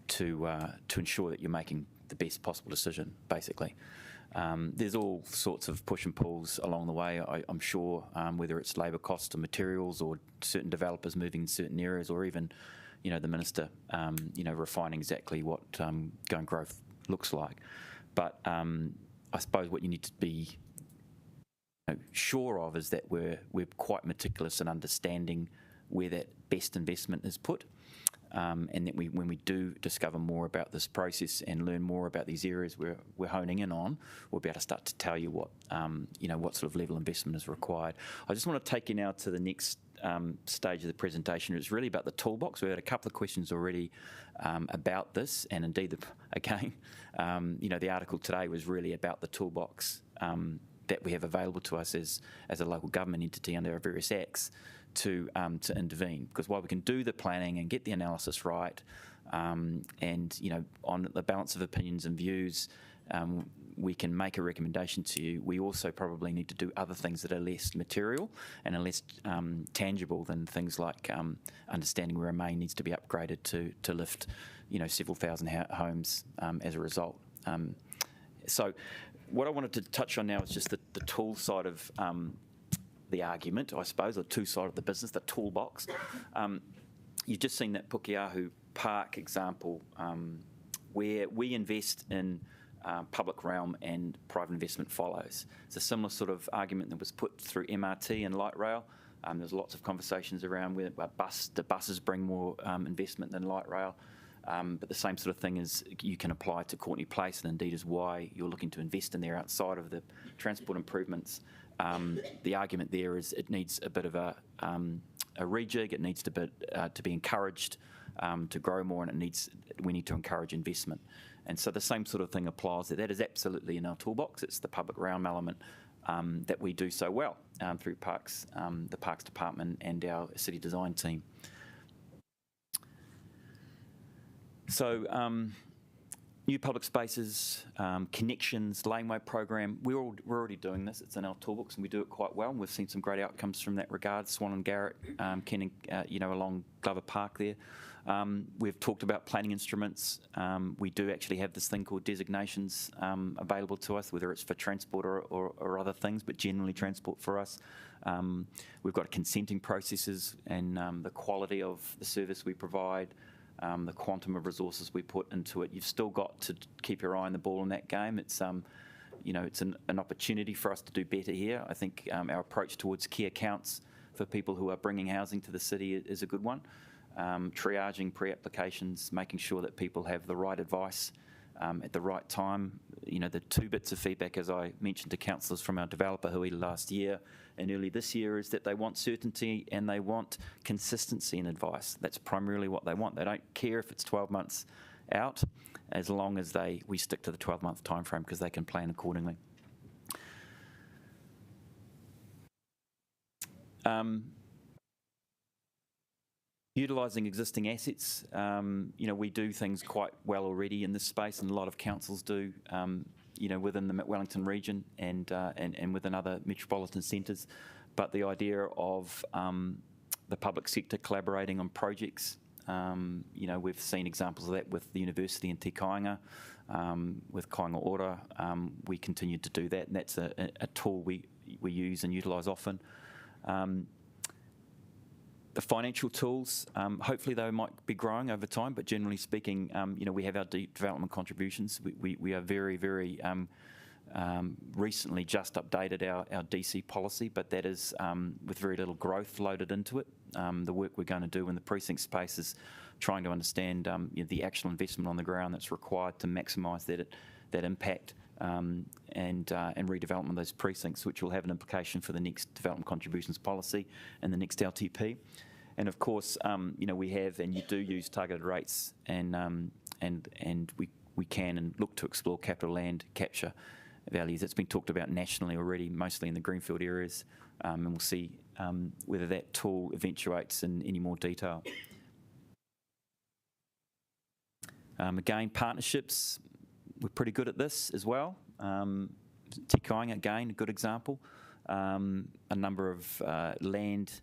B: to ensure that you're making the best possible decision, basically. There's all sorts of push and pulls along the way, I'm sure, whether it's labour cost of materials or certain developers moving in certain areas, or even, the minister, refining exactly what going growth looks like. But I suppose what you need to be sure of is that we're quite meticulous in understanding where that best investment is put. And that when we do discover more about this process and learn more about these areas we're honing in on, we'll be able to start to tell you what what sort of level of investment is required. I just want to take you now to the next stage of the presentation. It's really about the toolbox. We had a couple of questions already about this, and indeed, the article today was really about the toolbox that we have available to us as a local government entity under our various acts to intervene, because while we can do the planning and get the analysis right, and on the balance of opinions and views, we can make a recommendation to you. We also probably need to do other things that are less material and are less tangible than things like understanding where a main needs to be upgraded to lift several thousand homes as a result. So what I wanted to touch on now is just the tool side of the argument, I suppose, or two side of the business, the toolbox. You've just seen that Pukeahu Park example where we invest in public realm and private investment follows. It's a similar sort of argument that was put through MRT and light rail. There's lots of conversations around where the buses bring more investment than light rail. But the same sort of thing is you can apply to Courtney Place, and indeed is why you're looking to invest in there outside of the transport improvements. The argument there is it needs a bit of a rejig. It needs to be encouraged to grow more, and we need to encourage investment. And so the same sort of thing applies there. That is absolutely in our toolbox. It's the public realm element that we do so well through Parks, the Parks Department and our city design team. So new public spaces, connections, laneway program, we're already doing this. It's in our toolbox and we do it quite well. And we've seen some great outcomes from that regard. Swan and Garrett, along Glover Park there. We've talked about planning instruments. We do actually have this thing called designations available to us, whether it's for transport or other things, but generally transport for us. We've got consenting processes and the quality of the service we provide, the quantum of resources we put into it. You've still got to keep your eye on the ball in that game. It's it's an opportunity for us to do better here. I think our approach towards key accounts for people who are bringing housing to the city is a good one. Triaging pre-applications, making sure that people have the right advice at the right time. The two bits of feedback, as I mentioned to councillors from our developer Hui last year and early this year, is that they want certainty and they want consistency in advice. That's primarily what they want. They don't care if it's 12 months out, as long as we stick to the 12-month time frame, because they can plan accordingly. Utilising existing assets, we do things quite well already in this space, and a lot of councils do, within the Wellington region and within other metropolitan centres. But the idea of the public sector collaborating on projects, we've seen examples of that with the university in Te Kāinga, with Kāinga Ora. We continue to do that, and that's a tool we use and utilise often. The financial tools, hopefully they might be growing over time, but generally speaking, we have our development contributions. We are very, very recently just updated our DC policy, but that is with very little growth loaded into it. The work we're going to do in the precinct space is trying to understand the actual investment on the ground that's required to maximise that impact and redevelopment of those precincts, which will have an implication for the next development contributions policy and the next LTP. And of course, we have and you do use targeted rates, and we can and look to explore capital land capture values. It's been talked about nationally already, mostly in the greenfield areas, and we'll see whether that tool eventuates in any more detail. Again, partnerships. We're pretty good at this as well. Te Kāinga, again, a good example. A number of land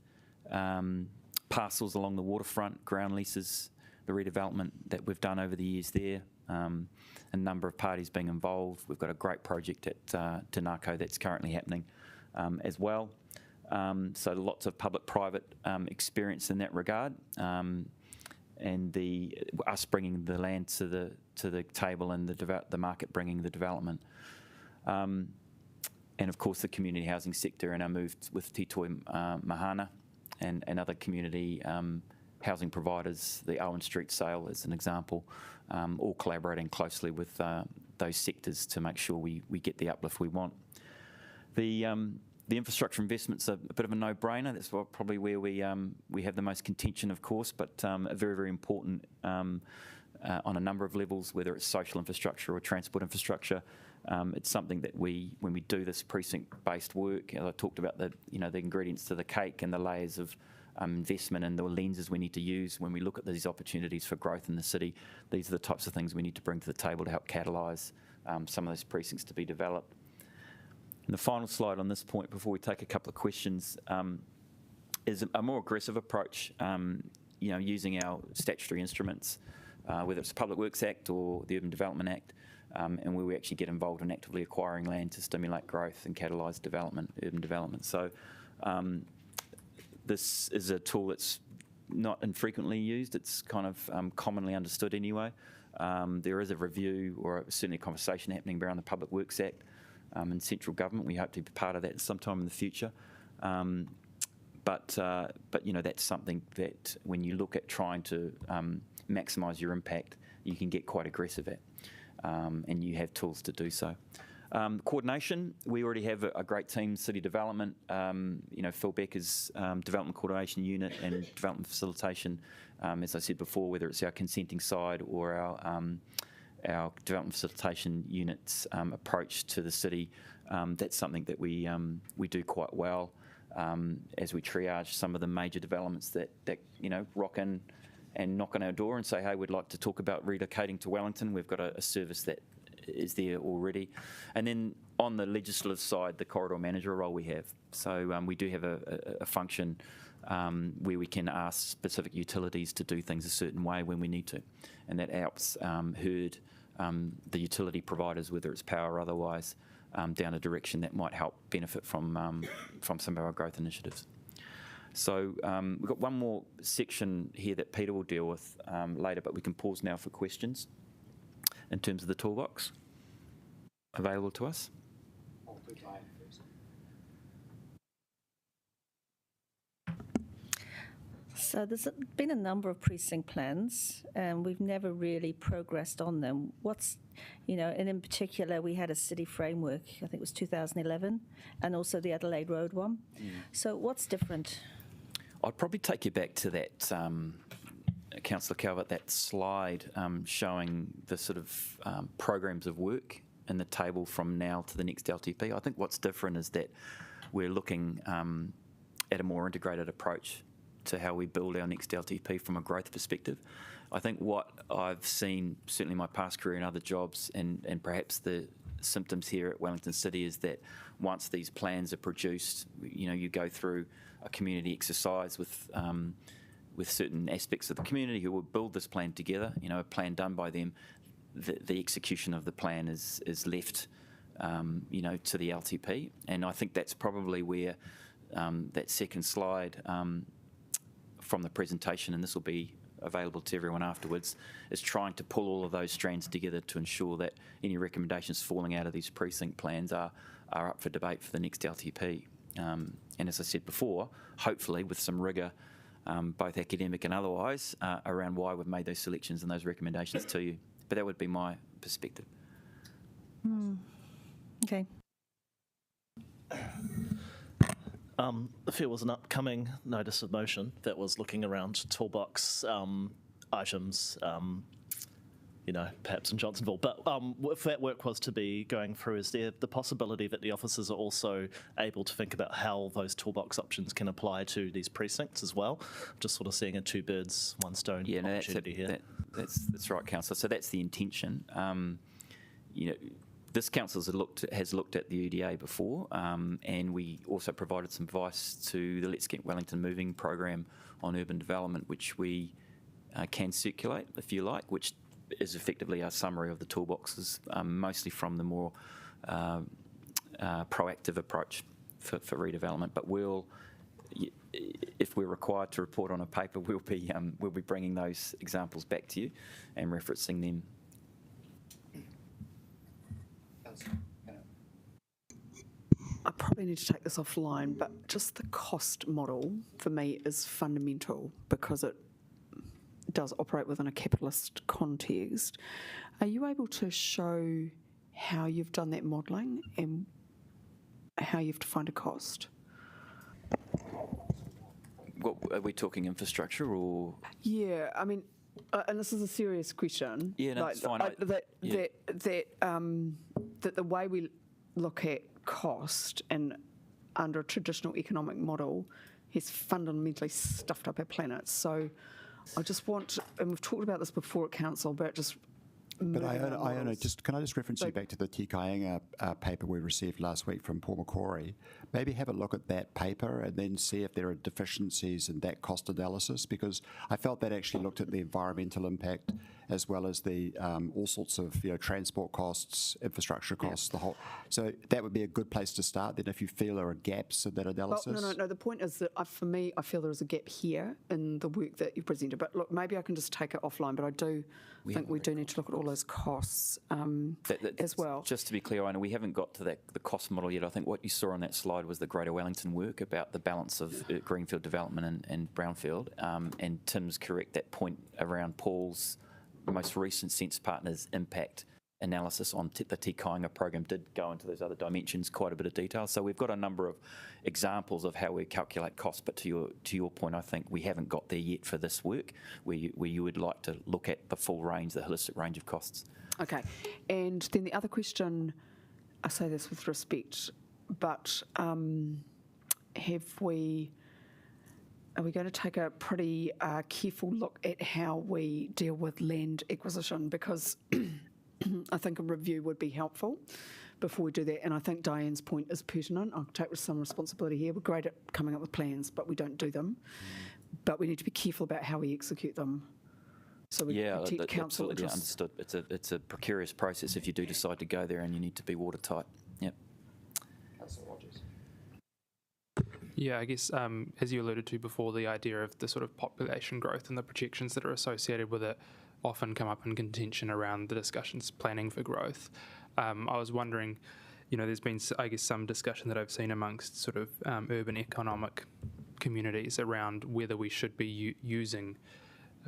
B: parcels along the waterfront, ground leases, the redevelopment that we've done over the years there. A number of parties being involved. We've got a great project at Te Ngākau that's currently happening as well. So lots of public-private experience in that regard, and us bringing the land to the table and the market bringing the development. And of course the community housing sector and our move with Te Toi Mahana and other community housing providers, the Owen Street sale as an example, all collaborating closely with those sectors to make sure we get the uplift we want. The infrastructure investment's a bit of a no-brainer. That's probably where we have the most contention, of course, but very, very important on a number of levels, whether it's social infrastructure or transport infrastructure. It's something that when we do this precinct-based work, as I talked about the ingredients to the cake and the layers of investment and the lenses we need to use when we look at these opportunities for growth in the city. These are the types of things we need to bring to the table to help catalyse some of those precincts to be developed. And the final slide on this point before we take a couple of questions is a more aggressive approach, using our statutory instruments, whether it's the Public Works Act or the Urban Development Act, and where we actually get involved in actively acquiring land to stimulate growth and catalyse urban development. So this is a tool that's not infrequently used. It's kind of commonly understood anyway. There is a review or certainly a conversation happening around the Public Works Act in central government. We hope to be part of that sometime in the future. But that's something that when you look at trying to maximise your impact, you can get quite aggressive at, and you have tools to do so. Coordination, we already have a great team, City Development, Phil Becker's Development Coordination Unit and Development Facilitation, as I said before, whether it's our consenting side or our Development Facilitation Unit's approach to the city. That's something that we do quite well as we triage some of the major developments that rock in and knock on our door and say, hey, we'd like to talk about relocating to Wellington. We've got a service that is there already. And then on the legislative side, the corridor manager role we have. So we do have a function where we can ask specific utilities to do things a certain way when we need to. And that helps herd the utility providers, whether it's power or otherwise, down a direction that might help benefit from some of our growth initiatives. So we've got one more section here that Peter will deal with later, but we can pause now for questions in terms of the toolbox available to us.
M: So there's been a number of precinct plans, and we've never really progressed on them. And in particular, we had a city framework, I think it was 2011, and also the Adelaide Road one. So what's different?
B: I'd probably take you back to that, Councillor Calvert, that slide showing the sort of programs of work in the table from now to the next LTP. I think what's different is that we're looking at a more integrated approach to how we build our next LTP from a growth perspective. I think what I've seen, certainly in my past career and other jobs, and perhaps the symptoms here at Wellington City, is that once these plans are produced, you go through a community exercise with certain aspects of the community who will build this plan together, a plan done by them. The execution of the plan is left, to the LTP. And I think that's probably where that second slide from the presentation, and this will be available to everyone afterwards, is trying to pull all of those strands together to ensure that any recommendations falling out of these precinct plans are up for debate for the next LTP. And as I said before, hopefully with some rigour, both academic and otherwise, around why we've made those selections and those recommendations to you. But that would be my perspective.
M: Okay.
N: If it was an upcoming notice of motion that was looking around toolbox items, perhaps in Johnsonville. But if that work was to be going through, is there the possibility that the officers are also able to think about how those toolbox options can apply to these precincts as well? Just sort of seeing a two birds, one stone opportunity here.
B: That's right, Councillor. So that's the intention. This council has looked at the UDA before, and we also provided some advice to the Let's Get Wellington Moving program on urban development, which we can circulate, if you like, which is effectively our summary of the toolboxes, mostly from the more proactive approach for redevelopment. But if we're required to report on a paper, we'll be bringing those examples back to you and referencing them.
I: I probably need to take this offline, but just the cost model for me is fundamental because it does operate within a capitalist context. Are you able to show how you've done that modelling and how you've defined a cost?
B: What, are we talking infrastructure or?
I: Yeah, I mean, and this is a serious question.
B: Yeah, no, it's fine.
I: That the way we look at cost and under a traditional economic model has fundamentally stuffed up our planet. So I just want, and we've talked about this before at council, about just.
K: But Iona, can I just reference you back to the Te Kāinga paper we received last week from Paul McCrory? Maybe have a look at that paper and then see if there are deficiencies in that cost analysis, because I felt that actually looked at the environmental impact as well as the all sorts of transport costs, infrastructure costs, the whole. So that would be a good place to start. Then, if you feel there are gaps in that analysis.
I: Well, no. The point is that for me, I feel there is a gap here in the work that you presented. But look, maybe I can just take it offline. But I do think we do need to look at all those costs as well.
B: Just to be clear, I know we haven't got to the cost model yet. I think what you saw on that slide was the Greater Wellington work about the balance of greenfield development and brownfield. And Tim's correct, that point around Paul's most recent Sense Partners impact analysis on the Te Kāinga program did go into those other dimensions, quite a bit of detail. So we've got a number of examples of how we calculate costs, but to your point, I think we haven't got there yet for this work, where you would like to look at the full range, the holistic range of costs.
I: Okay, and then the other question, I say this with respect, but are we going to take a pretty careful look at how we deal with land acquisition? Because I think a review would be helpful before we do that. And I think Diane's point is pertinent. I'll take some responsibility here. We're great at coming up with plans, but we don't do them. But we need to be careful about how we execute them. So we protect council interests.
B: Understood. It's a precarious process if you do decide to go there, and you need to be watertight. Yep.
L: Yeah, I guess as you alluded to before, the idea of the sort of population growth and the projections that are associated with it often come up in contention around the discussions planning for growth. I was wondering, there's been, I guess, some discussion that I've seen amongst sort of urban economic communities around whether we should be using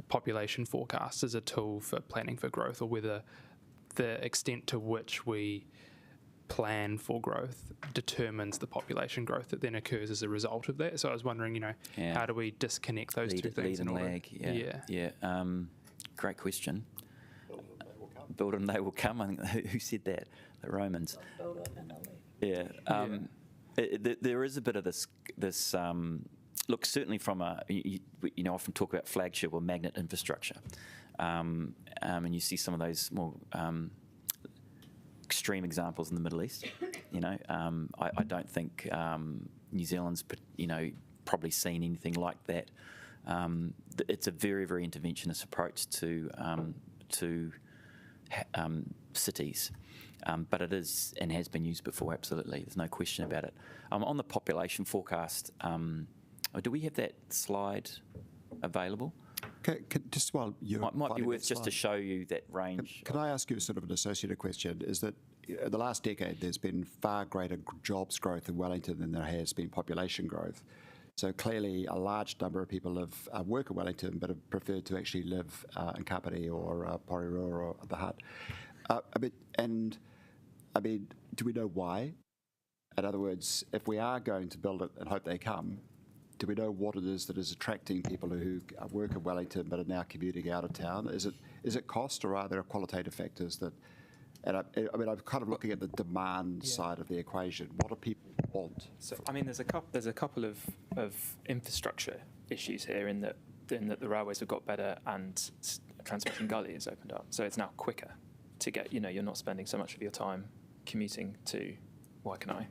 L: population forecasts as a tool for planning for growth, or whether the extent to which we plan for growth determines the population growth that then occurs as a result of that. So I was wondering, how do we disconnect those two things?
B: Lead and lag. Yeah. Great question. Build and they will come. I think who said that? The Romans. Yeah. There is a bit of this. Look, certainly from often talk about flagship or magnet infrastructure, and you see some of those more extreme examples in the Middle East. I don't think New Zealand's probably seen anything like that. It's a very, very interventionist approach to cities, but it is and has been used before. Absolutely, there's no question about it. On the population forecast, do we have that slide available?
K: Just while you
B: might be worth just to show you that range.
K: Can I ask you sort of an associated question? Is that in the last decade there's been far greater jobs growth in Wellington than there has been population growth. So clearly a large number of people work in Wellington but have preferred to actually live in Kapiti or Porirua or the Hutt. Do we know why? In other words, if we are going to build it and hope they come, do we know what it is that is attracting people who work in Wellington but are now commuting out of town? Is it cost, or are there qualitative factors that? And I'm kind of looking at the demand side of the equation. What do people want?
F: So there's a couple of infrastructure issues here in that the railways have got better and Transmission Gully has opened up, so it's now quicker to get. You're not spending so much of your time commuting to Waikanae,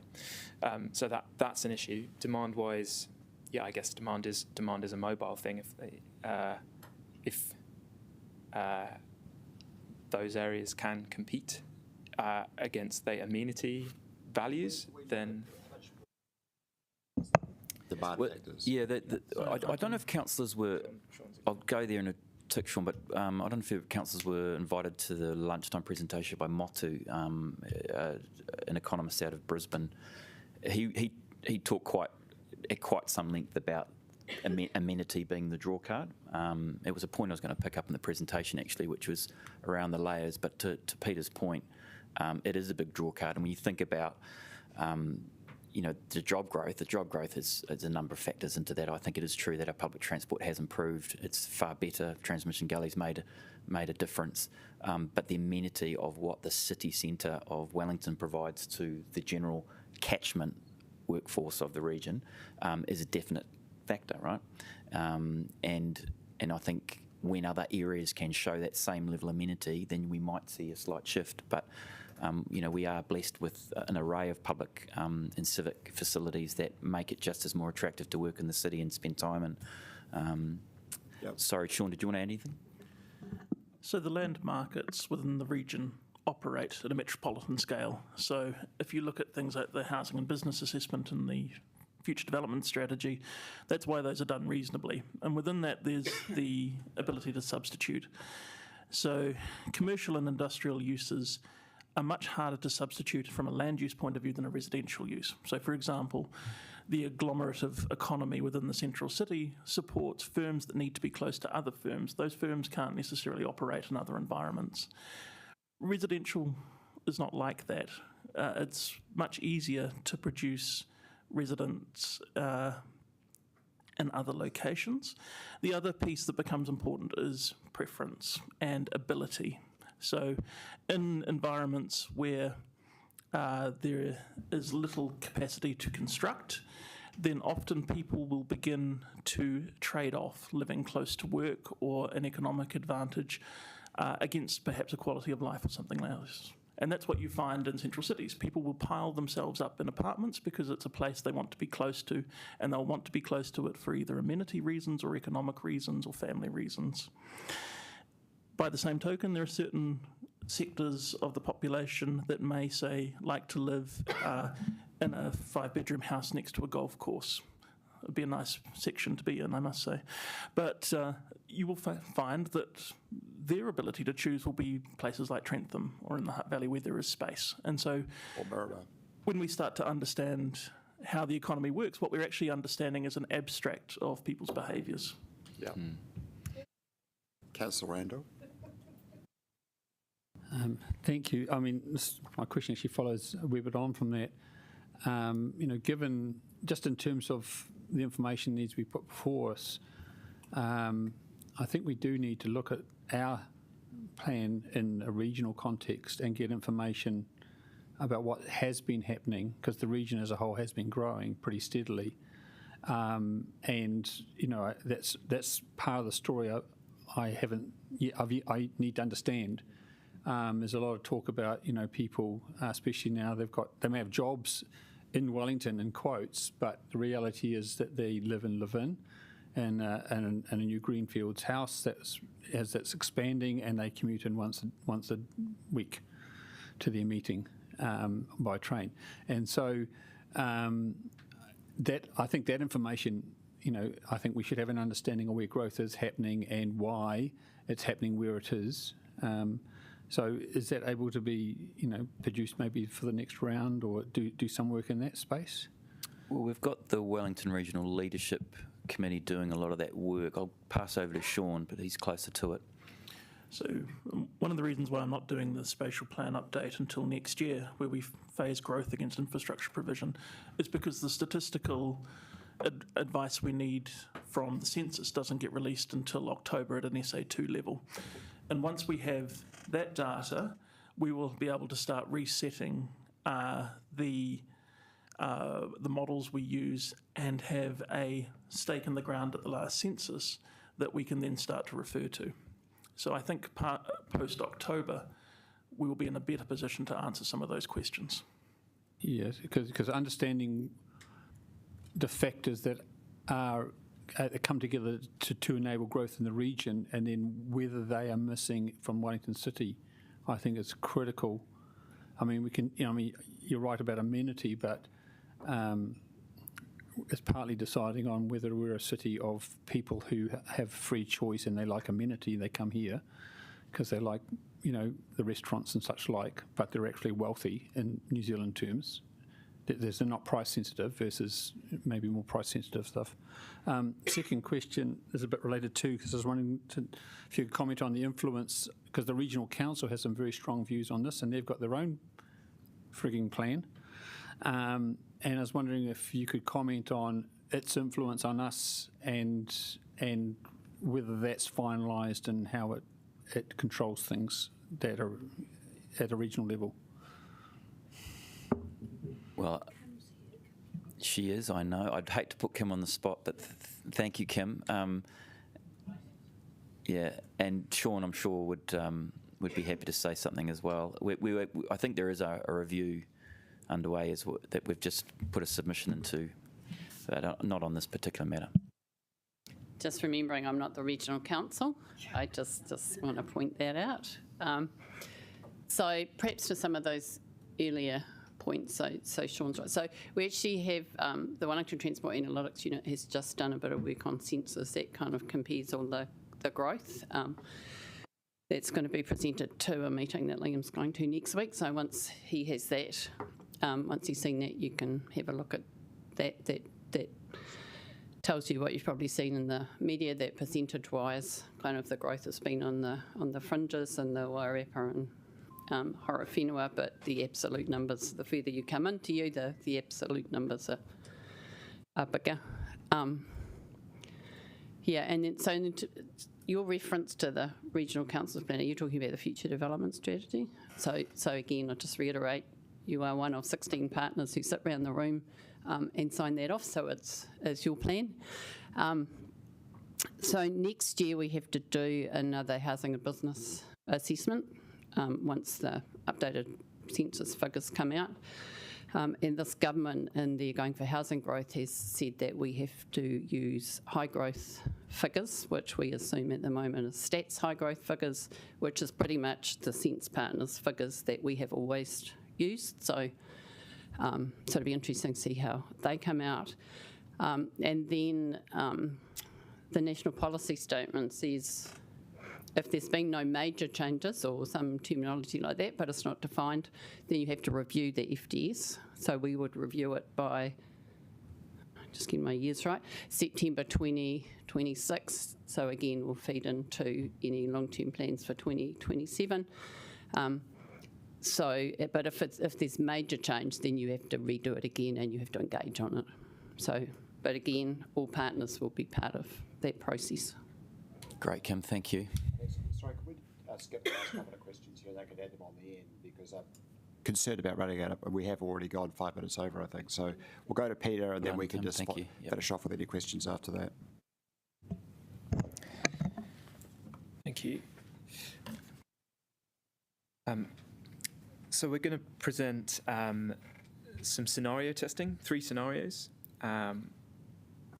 F: so that's an issue. Demand-wise. Yeah, I guess demand is a mobile thing. If those areas can compete against the amenity values, then
B: yeah, I don't know if councillors were. I'll go there in a tick, Sean, but I don't know if councillors were invited to the lunchtime presentation by Motu, an economist out of Brisbane. He talked at quite some length about amenity being the draw card. It was a point I was going to pick up in the presentation actually, which was around the layers. But to Peter's point, it is a big draw card, and when you think about the job growth is a number of factors into that. I think it is true that our public transport has improved. It's far better. Transmission gullies made a difference. But the amenity of what the city centre of Wellington provides to the general catchment workforce of the region is a definite factor, right? And I think when other areas can show that same level of amenity, then we might see a slight shift. But we are blessed with an array of public and civic facilities that make it just as more attractive to work in the city and spend time in. Sorry, Sean, did you want to add anything?
G: So the land markets within the region operate at a metropolitan scale. So if you look at things like the housing and business assessment and the future development strategy, that's why those are done reasonably. And within that, there's the ability to substitute. So commercial and industrial uses are much harder to substitute from a land use point of view than a residential use. So, for example, the agglomerative economy within the central city supports firms that need to be close to other firms. Those firms can't necessarily operate in other environments. Residential is not like that. It's much easier to produce residents in other locations. The other piece that becomes important is preference and ability. So in environments where there is little capacity to construct, then often people will begin to trade off living close to work or an economic advantage against perhaps a quality of life or something else. And that's what you find in central cities. People will pile themselves up in apartments because it's a place they want to be close to, and they'll want to be close to it for either amenity reasons or economic reasons or family reasons. By the same token, there are certain sectors of the population that may, say, like to live in a 5-bedroom house next to a golf course. It'd be a nice section to be in, I must say. But you will find that their ability to choose will be places like Trentham or in the Hutt Valley where there is space. And so when we start to understand how the economy works, what we're actually understanding is an abstract of people's behaviours.
O: Yeah. Councillor Randall.
J: Thank you. I mean, my question actually follows a wee bit on from that. Given just in terms of the information needs to be put before us, I think we do need to look at our plan in a regional context and get information about what has been happening, because the region as a whole has been growing pretty steadily, and that's part of the story I need to understand. There's a lot of talk about people, especially now they may have jobs in Wellington in quotes, but the reality is that they live in a new Greenfields house that's expanding, and they commute in once a week to their meeting by train. And so that I think that information, I think we should have an understanding of where growth is happening and why it's happening where it is. So is that able to be, produced maybe for the next round, or do some work in that space?
B: Well, we've got the Wellington Regional Leadership Committee doing a lot of that work. I'll pass over to Sean, but he's closer to it.
G: So one of the reasons why I'm not doing the spatial plan update until next year, where we phase growth against infrastructure provision, is because the statistical advice we need from the census doesn't get released until October at an SA2 level. And once we have that data, we will be able to start resetting the models we use and have a stake in the ground at the last census that we can then start to refer to. So I think post-October, we will be in a better position to answer some of those questions.
J: Yes, because understanding the factors that are come together to enable growth in the region, and then whether they are missing from Wellington City, I think is critical. I mean, we can, you're right about amenity, but it's partly deciding on whether we're a city of people who have free choice and they like amenity, they come here because they like, the restaurants and such like, but they're actually wealthy in New Zealand terms. They're not price sensitive versus maybe more price sensitive stuff. Second question is a bit related too, because I was wondering if you could comment on the influence, because the regional council has some very strong views on this and they've got their own frigging plan. And I was wondering if you could comment on its influence on us and whether that's finalised and how it controls things that are at a regional level.
B: Well, she is, I know. I'd hate to put Kim on the spot, but thank you, Kim. Yeah, and Sean, I'm sure, would be happy to say something as well. I think there is a review underway that we've just put a submission into, but not on this particular matter.
O: Just remembering I'm not the regional council. I just want to point that out. So perhaps to some of those earlier points, so Sean's right. So we actually have the Wellington Transport Analytics Unit has just done a bit of work on census that kind of compares all the growth. That's going to be presented to a meeting that Liam's going to next week. So once he has that, once he's seen that, you can have a look at that. That tells you what you've probably seen in the media, that percentage-wise, kind of the growth has been on the fringes and the Wairarapa and Horowhenua, but the absolute numbers, the further you come into the absolute numbers are bigger. Yeah, and then, so your reference to the regional council's plan, are you talking about the future development strategy? So again, I'll just reiterate, you are one of 16 partners who sit around the room and sign that off, so it's your plan. So next year we have to do another housing and business assessment once the updated census figures come out. And this government, in their Going for Housing Growth, has said that we have to use high growth figures, which we assume at the moment is stats high growth figures, which is pretty much the Sense Partners figures that we have always used. So it'll be interesting to see how they come out. And then the National Policy Statement says if there's been no major changes or some terminology like that, but it's not defined, then you have to review the FDS. So we would review it by, just getting my years right, September 2026. So again, we'll feed into any long-term plans for 2027. But if there's major change, then you have to redo it again and you have to engage on it. So, but again, all partners will be part of that process.
B: Great, Kim, thank you.
K: Sorry, could we skip the last couple of questions here? They could add them on the end because I'm concerned about running out. We have already gone 5 minutes over, I think. So we'll go to Peter and then we can just finish off with any questions after that.
F: Thank you. So we're going to present some scenario testing, 3 scenarios.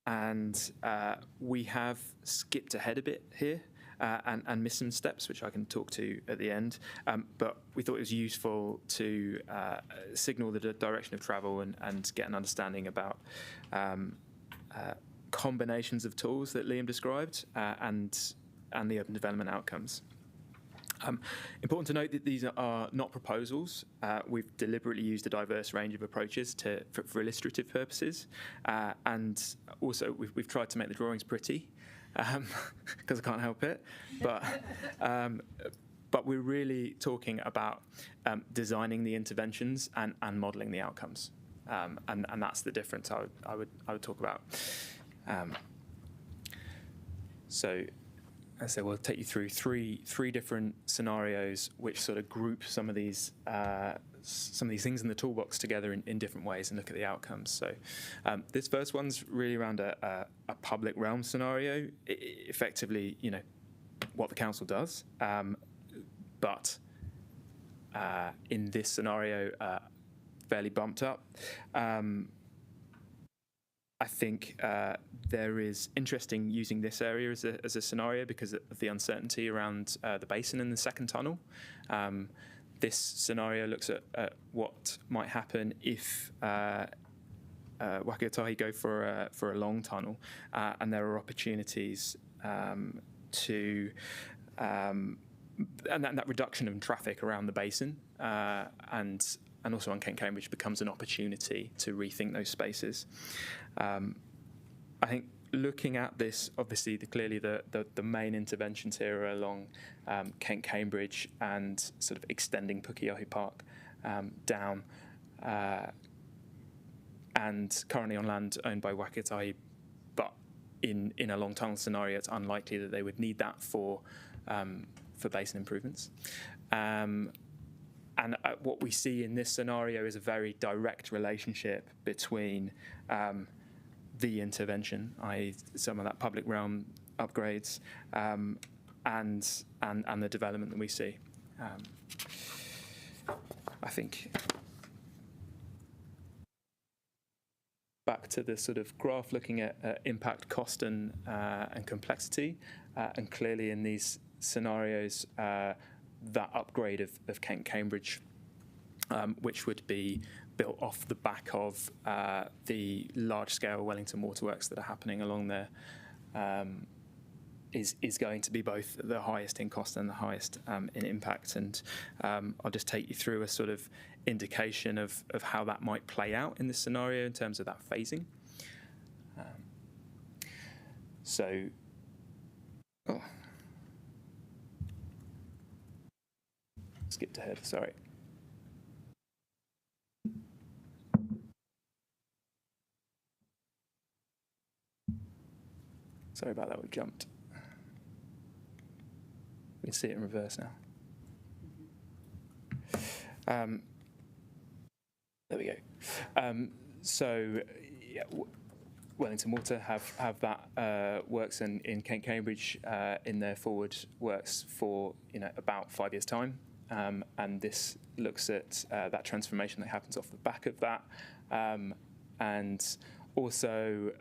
F: And we have skipped ahead a bit here and missed some steps, which I can talk to at the end. But we thought it was useful to signal the direction of travel and get an understanding about combinations of tools that Liam described and the urban development outcomes. Important to note that these are not proposals. We've deliberately used a diverse range of approaches for illustrative purposes, and also we've tried to make the drawings pretty, because I can't help it. But we're really talking about designing the interventions and modelling the outcomes, and that's the difference I would talk about. So we'll take you through three different scenarios which sort of group some of these things in the toolbox together in different ways and look at the outcomes. So this first one's really around a public realm scenario, effectively, what the council does, but in this scenario, fairly bumped up. I think there is interesting using this area as a scenario because of the uncertainty around the basin and the second tunnel. This scenario looks at what might happen if Waikato go for a long tunnel, and there are opportunities to and that reduction of traffic around the basin and also on Kent Cambridge becomes an opportunity to rethink those spaces. I think looking at this, obviously, clearly the main interventions here are along Kent Cambridge and sort of extending Pukeahu Park down, and currently on land owned by Waikato, but in a long tunnel scenario, it's unlikely that they would need that for basin improvements. And what we see in this scenario is a very direct relationship between the intervention, i.e. some of that public realm upgrades, and the development that we see. I think back to the sort of graph looking at impact, cost, and complexity, and clearly in these scenarios, that upgrade of Kent Cambridge, which would be built off the back of the large-scale Wellington waterworks that are happening along there, is going to be both the highest in cost and the highest in impact. And I'll just take you through a sort of indication of how that might play out in this scenario in terms of that phasing. Skipped ahead, sorry. Sorry about that, we've jumped. We can see it in reverse now. There we go. Wellington Water have that works in Kent Cambridge in their forward works for about 5 years' time. And this looks at that transformation that happens off the back of that, and also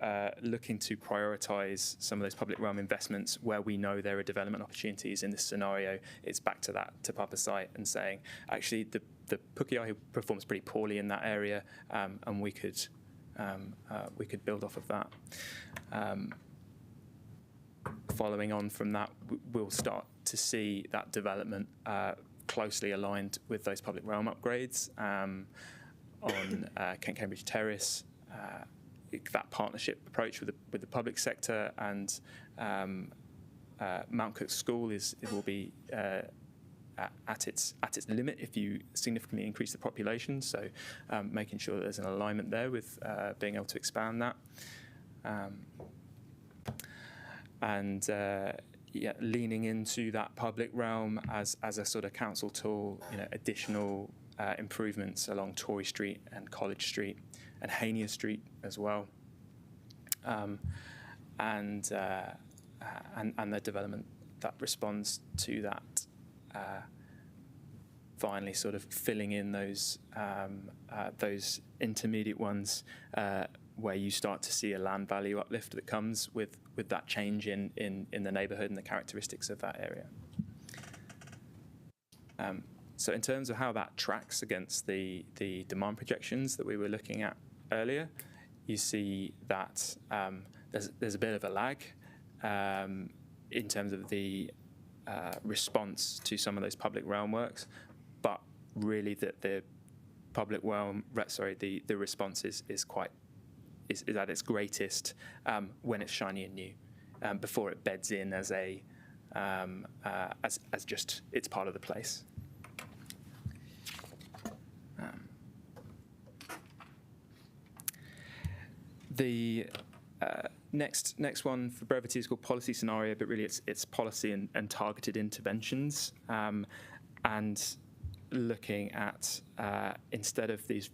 F: looking to prioritise some of those public realm investments where we know there are development opportunities. In this scenario, it's back to that Te Papa site and saying, actually, the Pukeahu performs pretty poorly in that area, and we could build off of that. Following on from that, we'll start to see that development closely aligned with those public realm upgrades on Kent Cambridge Terrace, that partnership approach with the public sector, and Mount Cook School will be at its limit if you significantly increase the population. So making sure that there's an alignment there with being able to expand that, leaning into that public realm as a sort of council tool, additional improvements along Tory Street and College Street and Hania Street as well, and the development that responds to that, finally sort of filling in those intermediate ones where you start to see a land value uplift that comes with that change in the neighbourhood and the characteristics of that area. So in terms of how that tracks against the demand projections that we were looking at earlier, you see that there's a bit of a lag in terms of the response to some of those public realm works, but really the public realm, the response is at its greatest when it's shiny and new, before it beds in as just it's part of the place. The next one for brevity is called policy scenario, but really it's policy and targeted interventions, and looking at instead of these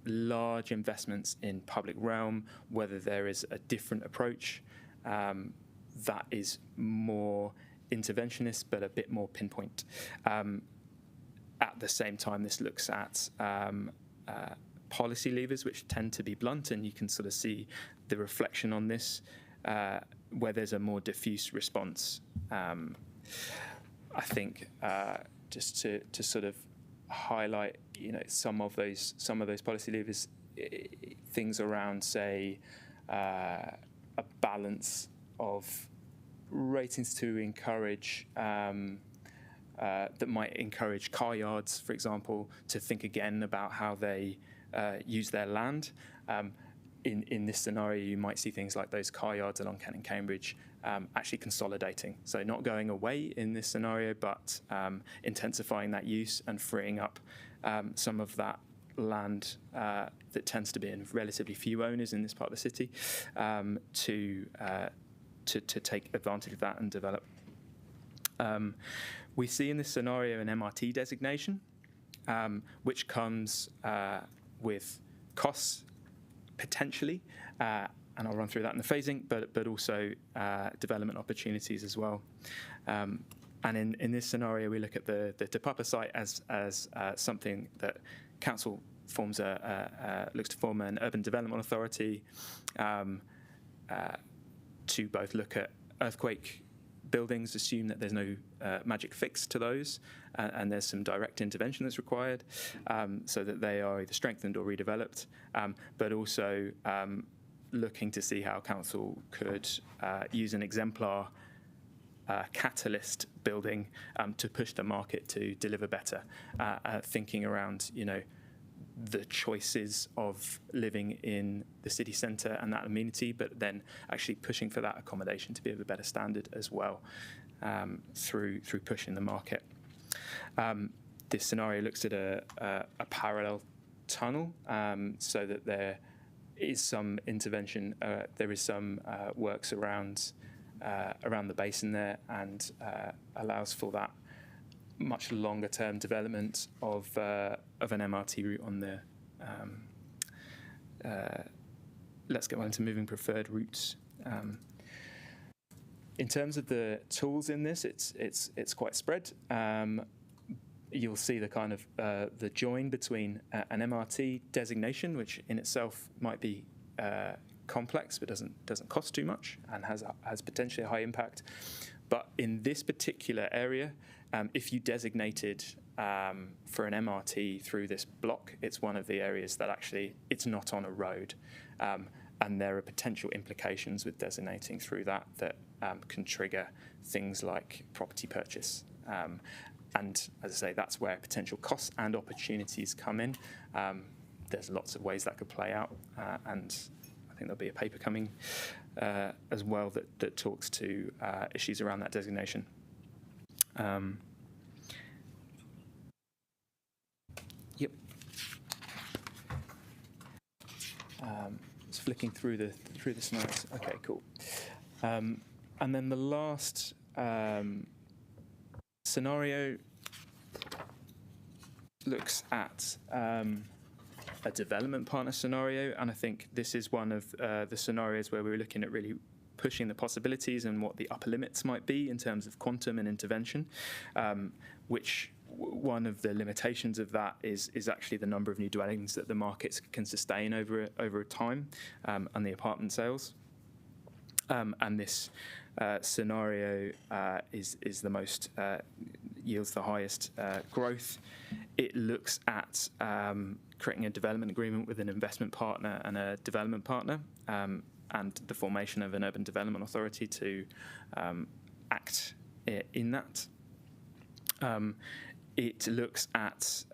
F: large investments in public realm, whether there is a different approach that is more interventionist but a bit more pinpoint. At the same time, this looks at policy levers which tend to be blunt, and you can sort of see the reflection on this where there's a more diffuse response. I think just to sort of highlight, some of those policy levers, things around, say, a balance of ratings to encourage that might encourage car yards, for example, to think again about how they use their land. In this scenario, you might see things like those car yards along Kent and Cambridge actually consolidating. So not going away in this scenario, but intensifying that use and freeing up some of that land that tends to be in relatively few owners in this part of the city to take advantage of that and develop. We see in this scenario an MRT designation, which comes with costs potentially, and I'll run through that in the phasing, but also development opportunities as well. And in this scenario, we look at the Te Papa site as something that council looks to form an urban development authority to both look at earthquake buildings, assume that there's no magic fix to those, and there's some direct intervention that's required, so that they are either strengthened or redeveloped, but also looking to see how council could use an exemplar catalyst building to push the market to deliver better, thinking around, the choices of living in the city centre and that amenity, but then actually pushing for that accommodation to be of a better standard as well, through pushing the market. This scenario looks at a parallel tunnel, so that there is some intervention, there is some works around the basin there, and allows for that much longer term development of an MRT route on the let's get on to moving preferred routes. In terms of the tools in this, it's quite spread. You'll see the kind of the join between an MRT designation, which in itself might be complex but doesn't cost too much and has potentially a high impact. But in this particular area, if you designated for an MRT through this block, it's one of the areas that actually it's not on a road, and there are potential implications with designating through that can trigger things like property purchase. And as I say, that's where potential costs and opportunities come in. There's lots of ways that could play out, and I think there'll be a paper coming as well that talks to issues around that designation. Yep. Just flicking through the slides. Okay, cool. And then the last scenario looks at a development partner scenario, and I think this is one of the scenarios where we're looking at really pushing the possibilities and what the upper limits might be in terms of quantum and intervention, which one of the limitations of that is actually the number of new dwellings that the markets can sustain over time, and the apartment sales. And this scenario is the most yields the highest growth. It looks at creating a development agreement with an investment partner and a development partner, and the formation of an urban development authority to act in that. It looks at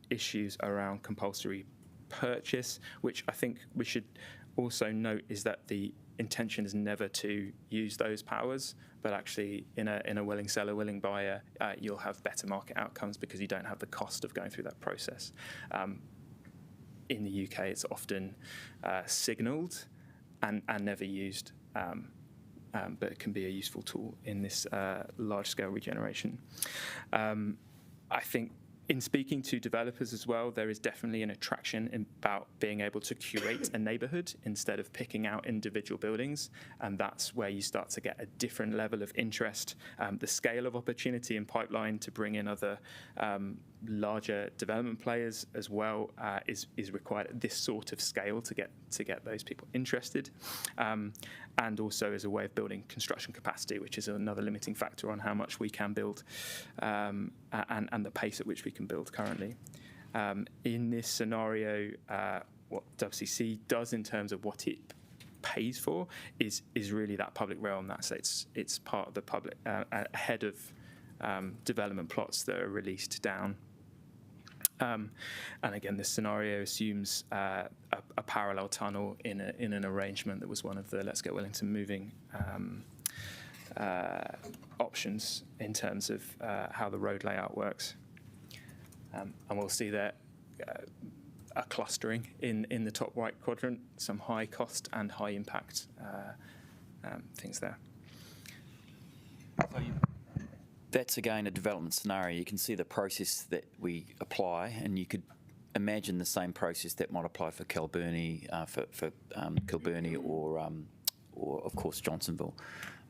F: issues around compulsory purchase, which I think we should also note is that the intention is never to use those powers, but actually in a willing seller, willing buyer, you'll have better market outcomes because you don't have the cost of going through that process. In the UK, it's often signalled and never used, but it can be a useful tool in this large-scale regeneration. I think in speaking to developers as well, there is definitely an attraction about being able to curate a neighbourhood instead of picking out individual buildings, and that's where you start to get a different level of interest. The scale of opportunity in pipeline to bring in other larger development players as well is required at this sort of scale to get those people interested, and also as a way of building construction capacity, which is another limiting factor on how much we can build, and the pace at which we can build currently. In this scenario, what WCC does in terms of what it pays for is really that public realm. It's part of the public ahead of development plots that are released down. And again, this scenario assumes a parallel tunnel in an arrangement that was one of the Let's Get Wellington Moving options in terms of how the road layout works. And we'll see that a clustering in the top right quadrant, some high cost and high impact things there.
B: That's again a development scenario. You can see the process that we apply, and you could imagine the same process that might apply for Kilburnie, Kilburnie, or of course Johnsonville.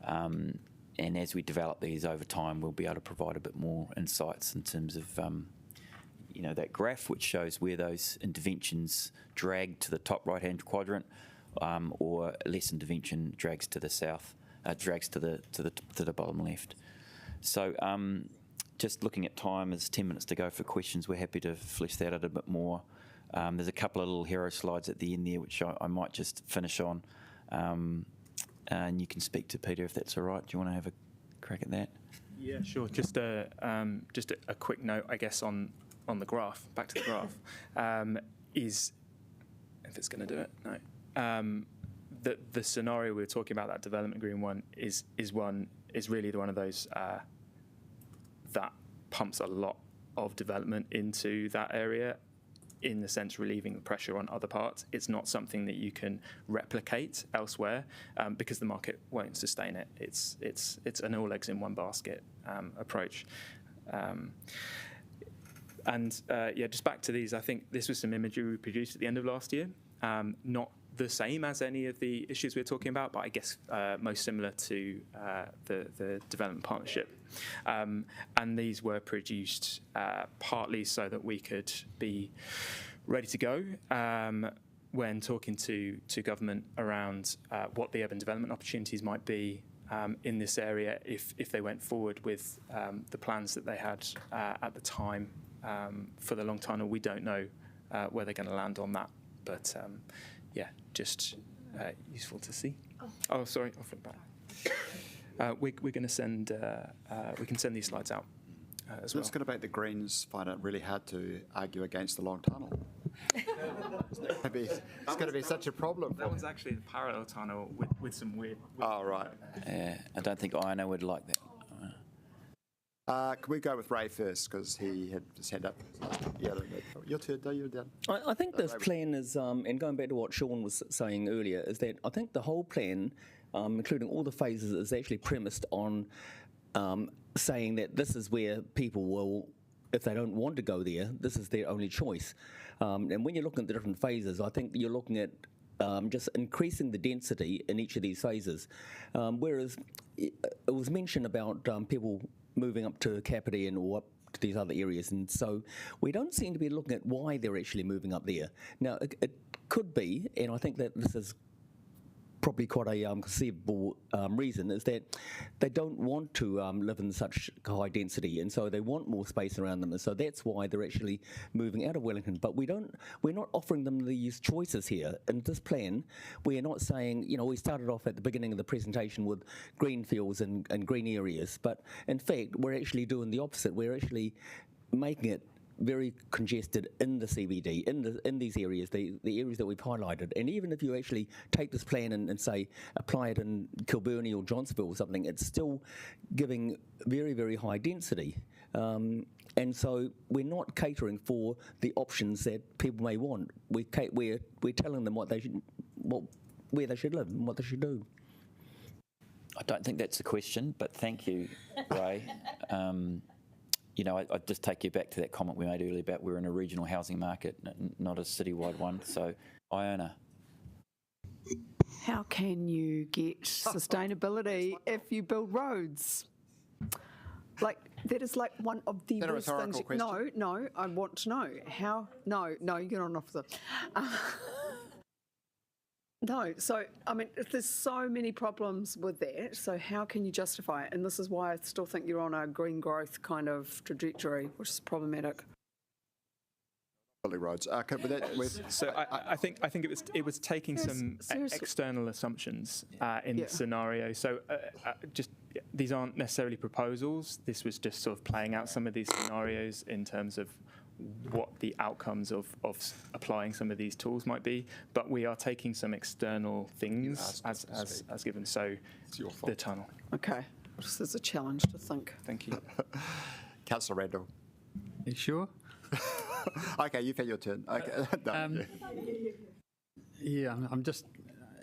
B: And as we develop these over time, we'll be able to provide a bit more insights in terms of that graph which shows where those interventions drag to the top right-hand quadrant, or less intervention drags to the south, drags to the bottom left. So just looking at time, there's 10 minutes to go for questions. We're happy to flesh that out a bit more. There's a couple of little hero slides at the end there, which I might just finish on. And you can speak to Peter if that's all right. Do you want to have a crack at that?
F: Yeah, sure. Just a quick note, I guess, on the graph, back to the graph, is, if it's going to do it, no. The scenario we were talking about, that development green one, is really one of those that pumps a lot of development into that area, in the sense relieving the pressure on other parts. It's not something that you can replicate elsewhere because the market won't sustain it. It's an all eggs in one basket approach. Just back to these, I think this was some imagery we produced at the end of last year. Not the same as any of the issues we're talking about, but I guess most similar to the development partnership. And these were produced partly so that we could be ready to go when talking to government around what the urban development opportunities might be in this area if they went forward with the plans that they had at the time for the long tunnel. We don't know where they're going to land on that, but just useful to see. Oh, sorry, I'll flip back. We're going to send, we can send these slides out as well.
K: It's going to make the Greens find it really hard to argue against the long tunnel. It's going to be such a problem.
F: That one's actually a parallel tunnel with some weird.
K: Oh, right.
B: I don't think Iona would like that.
K: Can we go with Ray first, because he had his hand up? Yeah, your turn, you're down.
P: I think this plan is, and going back to what Sean was saying earlier, is that I think the whole plan, including all the phases, is actually premised on saying that this is where people will, if they don't want to go there, this is their only choice. And when you're looking at the different phases, I think you're looking at just increasing the density in each of these phases. Whereas it was mentioned about people moving up to Kapiti and or up to these other areas, and so we don't seem to be looking at why they're actually moving up there. Now, it could be, and I think that this is probably quite a conceivable reason, is that they don't want to live in such high density, and so they want more space around them, and so that's why they're actually moving out of Wellington. But we're not offering them these choices here. In this plan, we're not saying, we started off at the beginning of the presentation with green fields and green areas, but in fact, we're actually doing the opposite. We're actually making it very congested in the CBD, in these areas, the areas that we've highlighted. And even if you actually take this plan and say apply it in Kilburnie or Johnsonville or something, it's still giving very, very high density. And so we're not catering for the options that people may want. We're telling them where they should live and what they should do.
B: I don't think that's a question, but thank you, Ray. I'd just take you back to that comment we made earlier about we're in a regional housing market, not a citywide one. So, Iona.
I: How can you get sustainability if you build roads? Like, that is like one of the
K: Is that a
I: worst things.
K: rhetorical question?
I: No, I want to know how. No, you're not an officer. No, so I mean, if there's so many problems with that, so how can you justify it? And this is why I still think you're on a green growth kind of trajectory, which is problematic.
K: Roads.
F: So I think it was taking some external assumptions in the scenario. So these aren't necessarily proposals. This was just sort of playing out some of these scenarios in terms of what the outcomes of applying some of these tools might be. But we are taking some external things as given. So
K: it's your fault.
F: The tunnel.
I: Okay, this is a challenge to think.
F: Thank you.
K: Councillor Randall.
J: You sure?
K: Okay, you've had your turn. Okay. No.
J: Yeah, I'm just.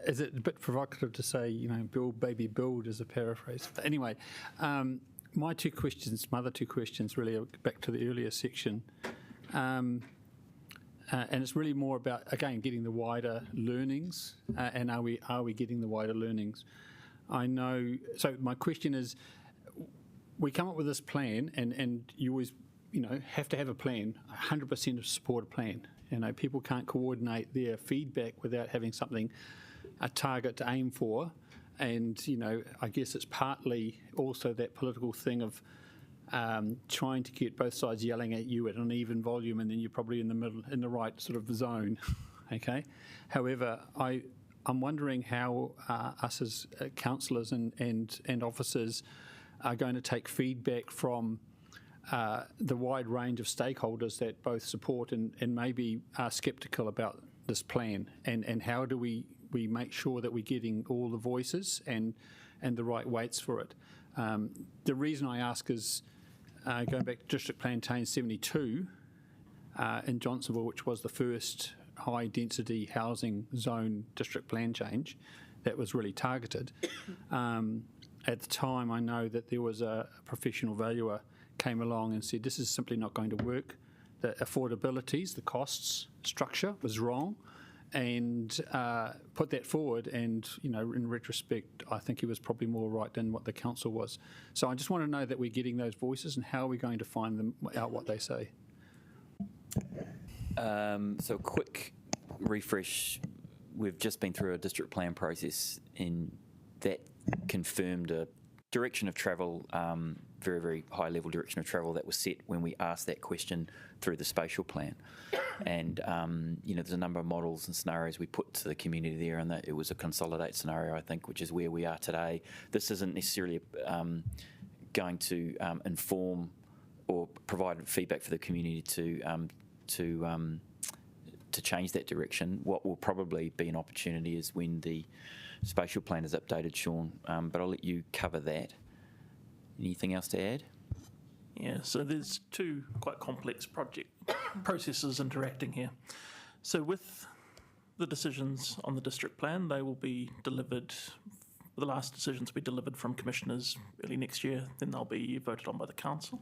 J: Is it a bit provocative to say, build, baby, build as a paraphrase? But anyway, my other two questions really are back to the earlier section. And it's really more about, again, getting the wider learnings. And are we getting the wider learnings? I know. So my question is, we come up with this plan, and you always, have to have a plan. 100% support a plan. People can't coordinate their feedback without having something, a target to aim for. And, I guess it's partly also that political thing of trying to get both sides yelling at you at an even volume, and then you're probably in the middle, in the right sort of zone. Okay. However, I'm wondering how us as councillors and officers are going to take feedback from the wide range of stakeholders that both support and maybe are sceptical about this plan, and how do we make sure that we're getting all the voices and the right weights for it. The reason I ask is going back to District Plan Change 72 in Johnsonville, which was the first high density housing zone district plan change that was really targeted. At the time, I know that there was a professional valuer came along and said this is simply not going to work. The affordabilities, the costs structure was wrong, and put that forward. And in retrospect, I think he was probably more right than what the council was. So I just want to know that we're getting those voices, and how are we going to find them out what they say.
B: So quick refresh. We've just been through a district plan process, and that confirmed a direction of travel, very, very high level direction of travel that was set when we asked that question through the spatial plan. And, there's a number of models and scenarios we put to the community there, and that it was a consolidate scenario, I think, which is where we are today. This isn't necessarily going to inform or provide feedback for the community to change that direction. What will probably be an opportunity is when the spatial plan is updated, Sean, but I'll let you cover that. Anything else to add?
G: Yeah, so there's two quite complex processes interacting here. So with the decisions on the district plan, they will be delivered, the last decisions will be delivered from commissioners early next year, then they'll be voted on by the council.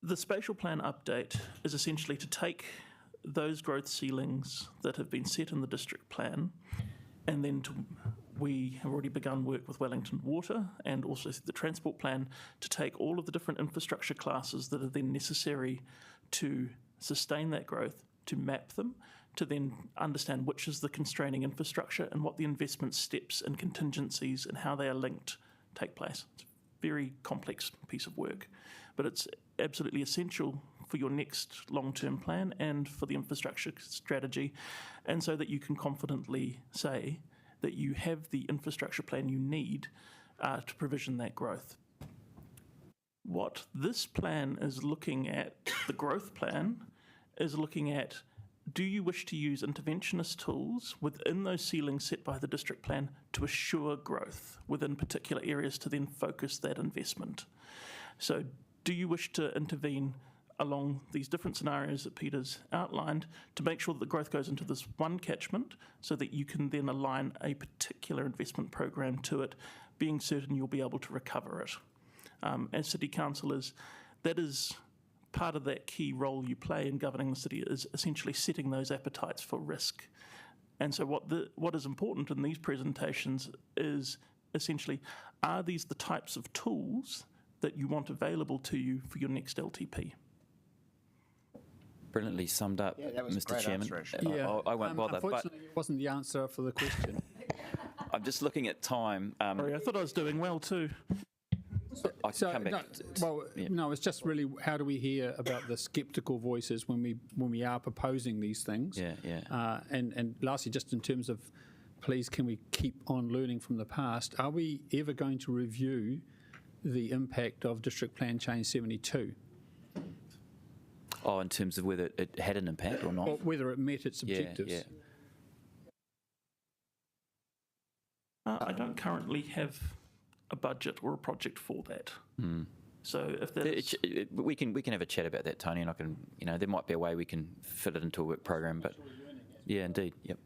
G: The spatial plan update is essentially to take those growth ceilings that have been set in the district plan, and then we have already begun work with Wellington Water and also the transport plan to take all of the different infrastructure classes that are then necessary to sustain that growth, to map them, to then understand which is the constraining infrastructure and what the investment steps and contingencies and how they are linked take place. It's a very complex piece of work, but it's absolutely essential for your next long-term plan and for the infrastructure strategy, and so that you can confidently say that you have the infrastructure plan you need to provision that growth. What this plan is looking at, the growth plan, is looking at, do you wish to use interventionist tools within those ceilings set by the district plan to assure growth within particular areas to then focus that investment? So do you wish to intervene along these different scenarios that Peter's outlined to make sure that the growth goes into this one catchment so that you can then align a particular investment program to it, being certain you'll be able to recover it? As city councillors, that is part of that key role you play in governing the city, is essentially setting those appetites for risk. And so what is important in these presentations is essentially, are these the types of tools that you want available to you for your next LTP.
B: Brilliantly summed up,
K: Yeah, that was a
B: Mr.
K: great
B: Chairman.
K: answer,
B: I won't bother, but
J: Unfortunately, it wasn't the answer for the question.
B: I'm just looking at time.
G: Sorry, I thought I was doing well too.
B: I can come back.
J: No, it's just really how do we hear about the sceptical voices when we are proposing these things?
B: Yeah.
J: And lastly, just in terms of, please, can we keep on learning from the past? Are we ever going to review the impact of District Plan Change 72?
B: Oh, in terms of whether it had an impact or not?
J: Or whether it met its objectives?
B: Yeah.
G: I don't currently have a budget or a project for that. So if that's...
B: We can have a chat about that, Tony, and I can, there might be a way we can fit it into a work program, but yeah, indeed, yep.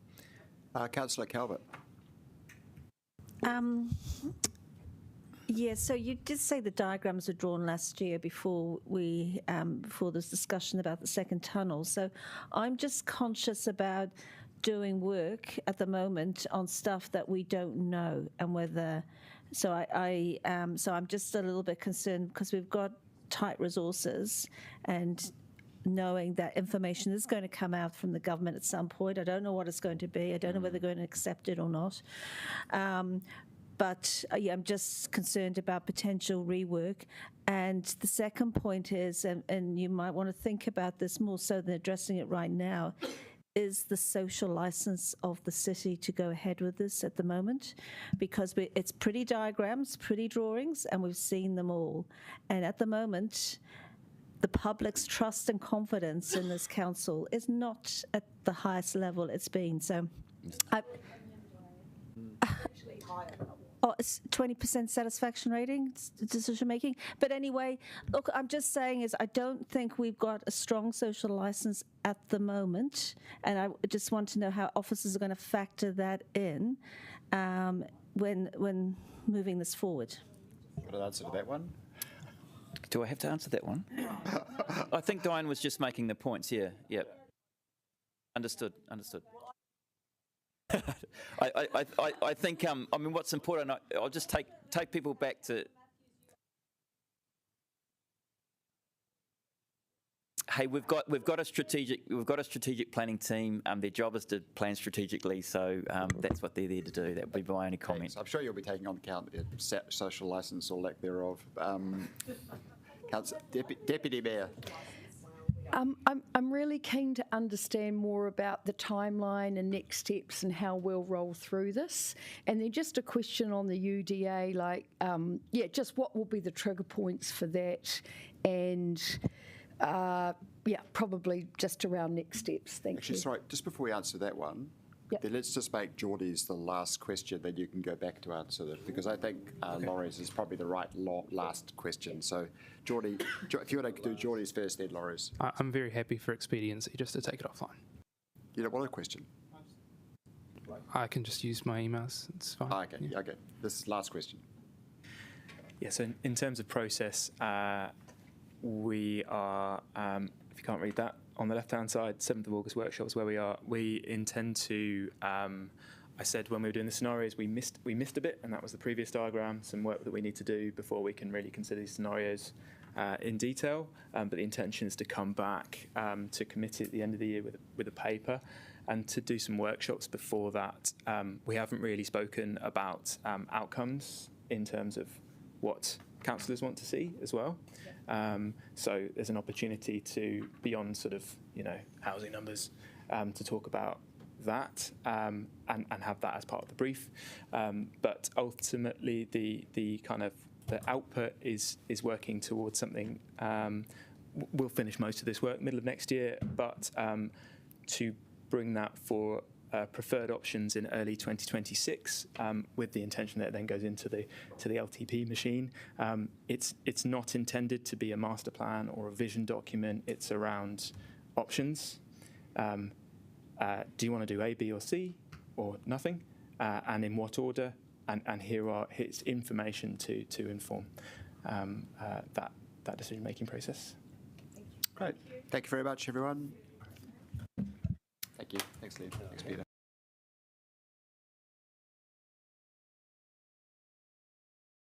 K: Councillor Calvert.
M: Yeah, so you did say the diagrams were drawn last year before this discussion about the second tunnel. So I'm just conscious about doing work at the moment on stuff that we don't know, and whether. So I'm just a little bit concerned because we've got tight resources, and knowing that information is going to come out from the government at some point. I don't know what it's going to be. I don't know whether they're going to accept it or not. But I'm just concerned about potential rework. And the second point is, and you might want to think about this more so than addressing it right now, is the social license of the city to go ahead with this at the moment, because it's pretty diagrams, pretty drawings, and we've seen them all. And at the moment, the public's trust and confidence in this council is not at the highest level it's been. So, it's 20% satisfaction rating, decision making. But anyway, look, I'm just saying is I don't think we've got a strong social license at the moment, and I just want to know how officers are going to factor that in when moving this forward.
K: Got an answer to that one?
B: Do I have to answer that one? I think Diane was just making the points. Yeah. Understood. I think what's important. I'll just take people back to. Hey, we've got a strategic planning team. Their job is to plan strategically, so that's what they're there to do. That would be my only comment.
K: Thanks. I'm sure you'll be taking on account the social licence or lack thereof. Deputy Mayor.
Q: I'm really keen to understand more about the timeline and next steps and how we'll roll through this. And then just a question on the UDA, just what will be the trigger points for that? And probably just around next steps. Thank you.
K: Sorry, just before we answer that one, then let's just make Geordie's the last question, then you can go back to answer that, because I think Laurie's is probably the right last question. So, Geordie, if you want to do Geordie's first, then Laurie's.
L: I'm very happy for expediency just to take it offline.
K: You don't want a question?
L: I can just use my emails. It's fine.
K: Okay. This is last question.
F: Yeah, so in terms of process, we are, if you can't read that, on the left-hand side, 7th of August workshops where we are. We intend to, I said when we were doing the scenarios, we missed a bit, and that was the previous diagram, some work that we need to do before we can really consider these scenarios in detail. But the intention is to come back to committee at the end of the year with a paper and to do some workshops before that. We haven't really spoken about outcomes in terms of what councillors want to see as well. So there's an opportunity to, beyond sort of, housing numbers, to talk about that and have that as part of the brief. But ultimately, the kind of the output is working towards something. We'll finish most of this work middle of next year, but to bring that for preferred options in early 2026, with the intention that it then goes into the LTP machine. It's not intended to be a master plan or a vision document. It's around options. Do you want to do A, B, or C, or nothing? And in what order? And here's information to inform that decision-making process.
K: Great. Thank you very much, everyone. Thank you. Thanks, Liam. Thanks, Peter.